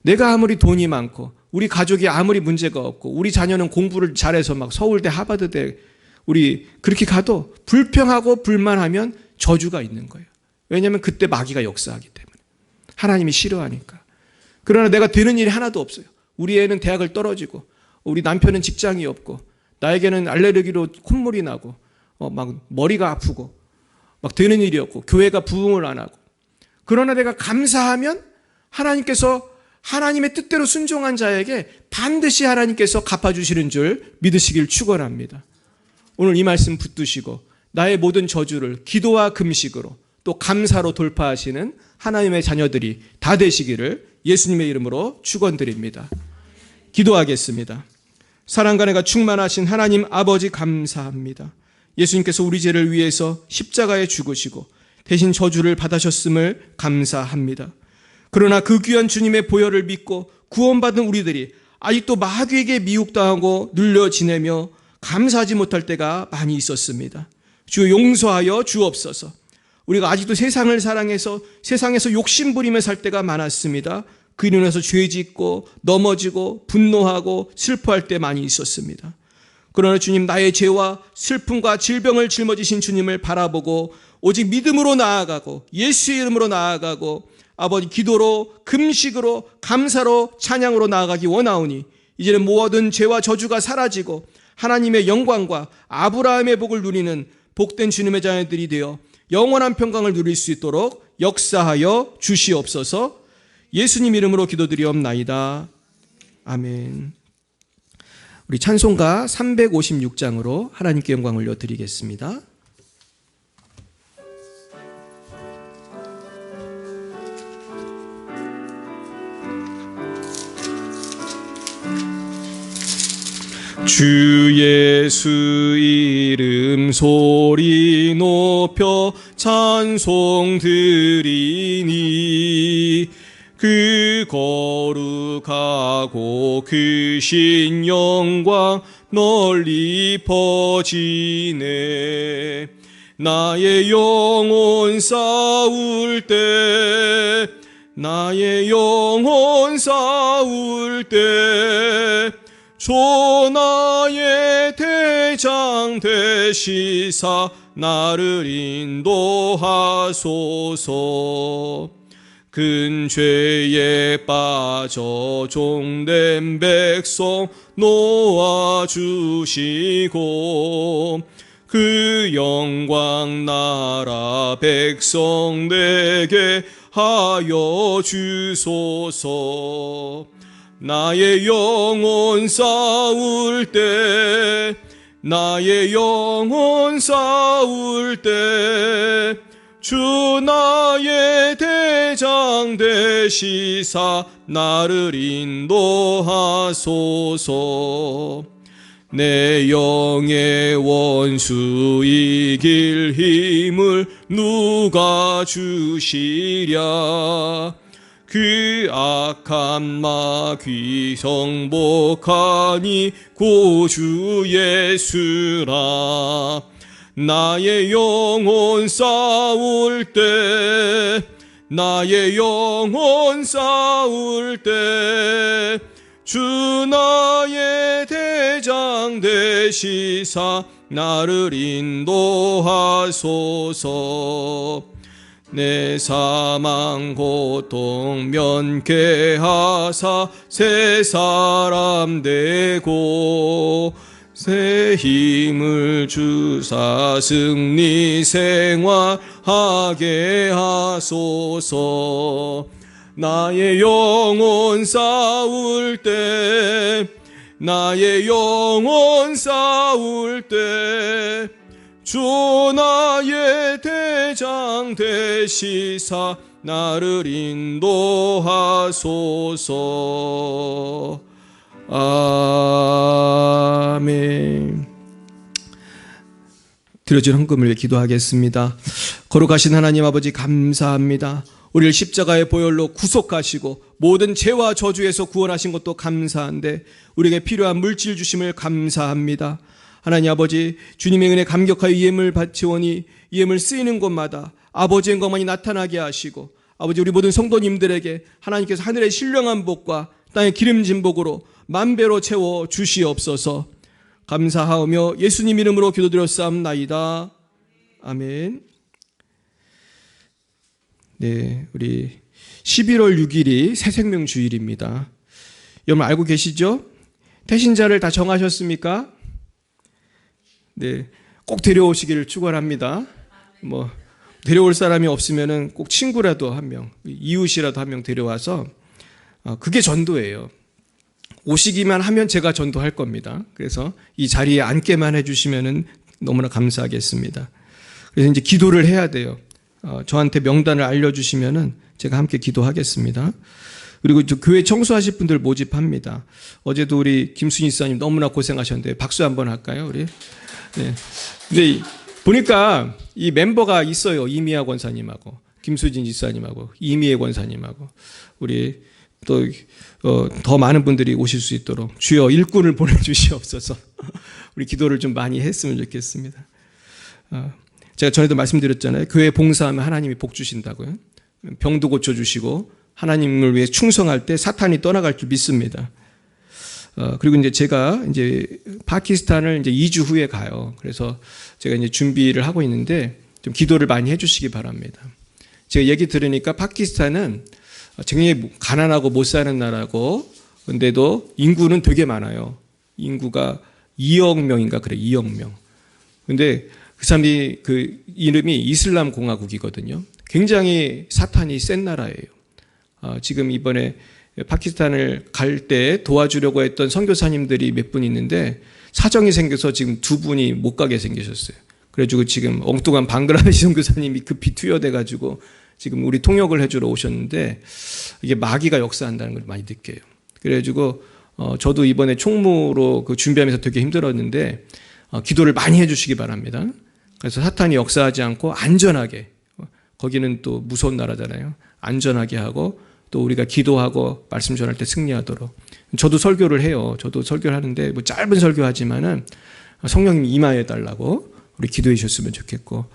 내가 아무리 돈이 많고 우리 가족이 아무리 문제가 없고 우리 자녀는 공부를 잘해서 막 서울대 하버드대 우리 그렇게 가도 불평하고 불만하면 저주가 있는 거예요. 왜냐하면 그때 마귀가 역사하기 때문에. 하나님이 싫어하니까. 그러나 내가 되는 일이 하나도 없어요. 우리 애는 대학을 떨어지고 우리 남편은 직장이 없고 나에게는 알레르기로 콧물이 나고 막 머리가 아프고 막 되는 일이 없고 교회가 부흥을 안 하고. 그러나 내가 감사하면 하나님께서 하나님의 뜻대로 순종한 자에게 반드시 하나님께서 갚아주시는 줄 믿으시길 축원합니다. 오늘 이 말씀 붙드시고 나의 모든 저주를 기도와 금식으로 또 감사로 돌파하시는 하나님의 자녀들이 다 되시기를 예수님의 이름으로 축원드립니다. 기도하겠습니다. 사랑과 은혜가 충만하신 하나님 아버지 감사합니다. 예수님께서 우리 죄를 위해서 십자가에 죽으시고 대신 저주를 받으셨음을 감사합니다. 그러나 그 귀한 주님의 보혈을 믿고 구원받은 우리들이 아직도 마귀에게 미혹당하고 눌려 지내며 감사하지 못할 때가 많이 있었습니다. 주 용서하여 주옵소서. 우리가 아직도 세상을 사랑해서 세상에서 욕심부리며 살 때가 많았습니다. 그 일로 인해서 죄 짓고 넘어지고 분노하고 슬퍼할 때 많이 있었습니다. 그러나 주님, 나의 죄와 슬픔과 질병을 짊어지신 주님을 바라보고 오직 믿음으로 나아가고 예수의 이름으로 나아가고 아버지 기도로 금식으로 감사로 찬양으로 나아가기 원하오니 이제는 모든 죄와 저주가 사라지고 하나님의 영광과 아브라함의 복을 누리는 복된 주님의 자녀들이 되어 영원한 평강을 누릴 수 있도록 역사하여 주시옵소서. 예수님 이름으로 기도드리옵나이다. 아멘. 우리 찬송가 356장으로 하나님께 영광 올려드리겠습니다. 주 예수 이름 소리 높여 찬송 드리니 그 거룩하고 크신 영광 널리 퍼지네. 나의 영혼 싸울 때 나의 영혼 싸울 때 주 나의 대장 되시사 나를 인도하소서. 큰 죄에 빠져 종된 백성 놓아주시고 그 영광 나라 백성에게 하여 주소서. 나의 영혼 싸울 때 나의 영혼 싸울 때 주 나의 대장 되시사 나를 인도하소서. 내 영의 원수 이길 힘을 누가 주시랴. 그 악한 마귀 성복하니 구주 예수라. 나의 영혼 싸울 때 나의 영혼 싸울 때 주 나의 대장 되시사 나를 인도하소서. 내 사망 고통 면케하사 새 사람 되고 새 힘을 주사 승리 생활하게 하소서. 나의 영혼 싸울 때 나의 영혼 싸울 때 주 나의 대장 되시사 나를 인도하소서. 아멘. 드려진 헌금을 위해 기도하겠습니다. 거룩하신 하나님 아버지, 감사합니다. 우리를 십자가의 보혈로 구속하시고 모든 죄와 저주에서 구원하신 것도 감사한데 우리에게 필요한 물질 주심을 감사합니다. 하나님 아버지, 주님의 은혜 감격하여 이 예물 바치오니 이 예물 쓰이는 곳마다 아버지의 영광만이 나타나게 하시고 아버지, 우리 모든 성도님들에게 하나님께서 하늘의 신령한 복과 땅의 기름진 복으로 만배로 채워 주시옵소서. 감사하오며 예수님 이름으로 기도드렸사옵나이다. 아멘. 네, 우리 11월 6일이 새생명 주일입니다. 여러분 알고 계시죠? 태신자를 다 정하셨습니까? 네, 꼭 데려오시기를 축원합니다. 데려올 사람이 없으면은 꼭 친구라도 한 명, 이웃이라도 한 명 데려와서 그게 전도예요. 오시기만 하면 제가 전도할 겁니다. 그래서 이 자리에 앉게만 해주시면은 너무나 감사하겠습니다. 그래서 이제 기도를 해야 돼요. 저한테 명단을 알려주시면은 제가 함께 기도하겠습니다. 그리고 교회 청소하실 분들 모집합니다. 어제도 우리 김순희 지사님 너무나 고생하셨는데 박수 한번 할까요, 우리? 네. 근데 보니까 이 멤버가 있어요. 이미아 권사님하고 김수진 지사님하고 이미애 권사님하고 우리 또 더 많은 분들이 오실 수 있도록 주여 일꾼을 보내주시옵소서. 우리 기도를 좀 많이 했으면 좋겠습니다. 제가 전에도 말씀드렸잖아요. 교회 봉사하면 하나님이 복 주신다고요. 병도 고쳐주시고 하나님을 위해 충성할 때 사탄이 떠나갈 줄 믿습니다. 그리고 이제 제가 이제 파키스탄을 이제 2주 후에 가요. 그래서 제가 이제 준비를 하고 있는데 좀 기도를 많이 해주시기 바랍니다. 제가 얘기 들으니까 파키스탄은 굉장히 가난하고 못 사는 나라고, 근데도 인구는 되게 많아요. 인구가 2억 명인가 그래, 2억 명. 근데 그 사람이 그 이름이 이슬람 공화국이거든요. 굉장히 사탄이 센 나라예요. 지금 이번에 파키스탄을 갈 때 도와주려고 했던 선교사님들이 몇 분 있는데 사정이 생겨서 지금 2분이 못 가게 생기셨어요. 그래가지고 지금 엉뚱한 방글라데시 선교사님이 급히 투여돼가지고 지금 우리 통역을 해주러 오셨는데 이게 마귀가 역사한다는 걸 많이 느껴요. 그래가지고 저도 이번에 총무로 그 준비하면서 되게 힘들었는데 기도를 많이 해주시기 바랍니다. 그래서 사탄이 역사하지 않고 안전하게, 거기는 또 무서운 나라잖아요. 안전하게 하고 또 우리가 기도하고 말씀 전할 때 승리하도록. 저도 설교를 해요. 저도 설교를 하는데 뭐 짧은 설교하지만은 성령님이 임하여 달라고 우리 기도해 주셨으면 좋겠고,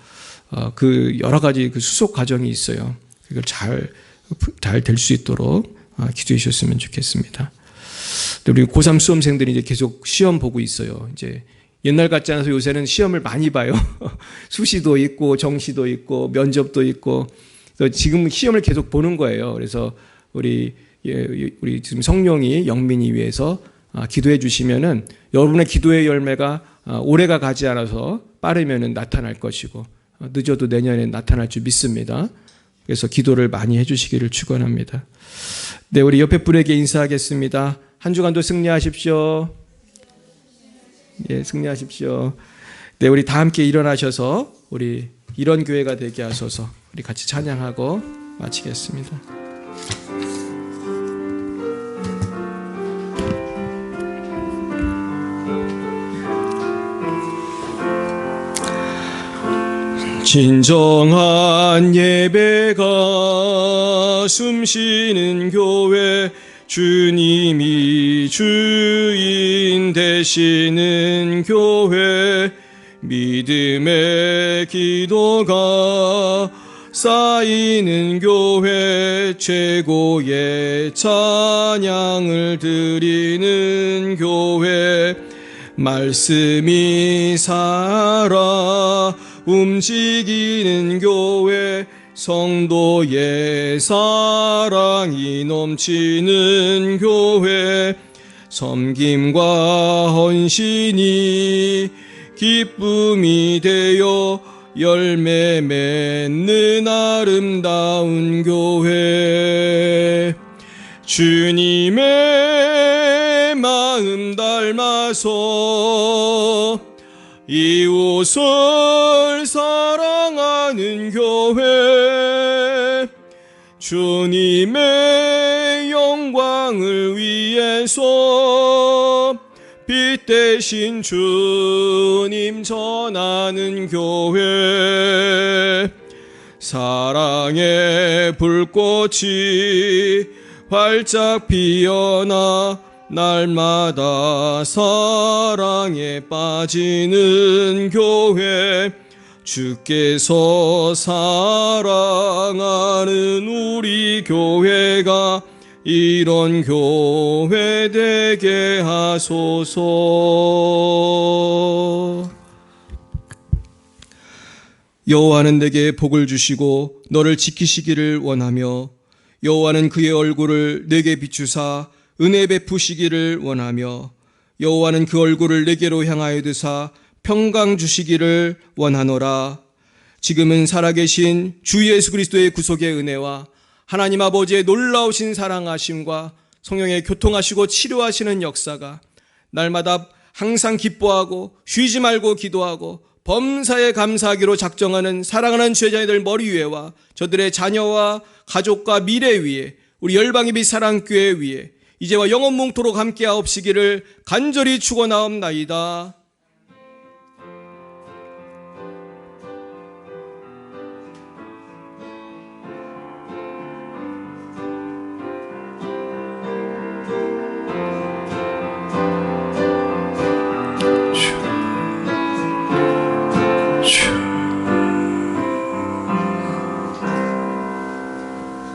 그 여러 가지 그 수속 과정이 있어요. 그걸 잘 될 수 있도록 기도해 주셨으면 좋겠습니다. 우리 고3 수험생들이 이제 계속 시험 보고 있어요. 이제 옛날 같지 않아서 요새는 시험을 많이 봐요. 수시도 있고 정시도 있고 면접도 있고, 지금 시험을 계속 보는 거예요. 그래서 우리 지금 성령이 영민이 위해서 기도해 주시면은 여러분의 기도의 열매가 올해가 가지 않아서 빠르면은 나타날 것이고 늦어도 내년에 나타날 줄 믿습니다. 그래서 기도를 많이 해주시기를 축원합니다. 네, 우리 옆에 분에게 인사하겠습니다. 한 주간도 승리하십시오. 예, 승리하십시오. 네, 우리 다 함께 일어나셔서 우리 이런 교회가 되게 하소서. 우리 같이 찬양하고 마치겠습니다. 진정한 예배가 숨쉬는 교회, 주님이 주인 되시는 교회, 믿음의 기도가 쌓이는 교회, 최고의 찬양을 드리는 교회, 말씀이 살아 움직이는 교회, 성도의 사랑이 넘치는 교회, 섬김과 헌신이 기쁨이 되어 열매 맺는 아름다운 교회, 주님의 마음 닮아서 이웃을 사랑하는 교회, 주님의 영광을 위해서 빛 대신 주님 전하는 교회, 사랑의 불꽃이 활짝 피어나 날마다 사랑에 빠지는 교회, 주께서 사랑하는 우리 교회가 이런 교회 되게 하소서. 여호와는 내게 복을 주시고 너를 지키시기를 원하며, 여호와는 그의 얼굴을 내게 비추사 은혜 베푸시기를 원하며, 여호와는 그 얼굴을 내게로 향하여 드사 평강 주시기를 원하노라. 지금은 살아계신 주 예수 그리스도의 구속의 은혜와 하나님 아버지의 놀라우신 사랑하심과 성령의 교통하시고 치료하시는 역사가 날마다 항상 기뻐하고 쉬지 말고 기도하고 범사에 감사하기로 작정하는 사랑하는 제자들 머리 위에와 저들의 자녀와 가족과 미래 위에, 우리 열방의 빛 사랑교회 위에 이제와 영원 몽토록 함께하옵시기를 간절히 축원하옵나이다.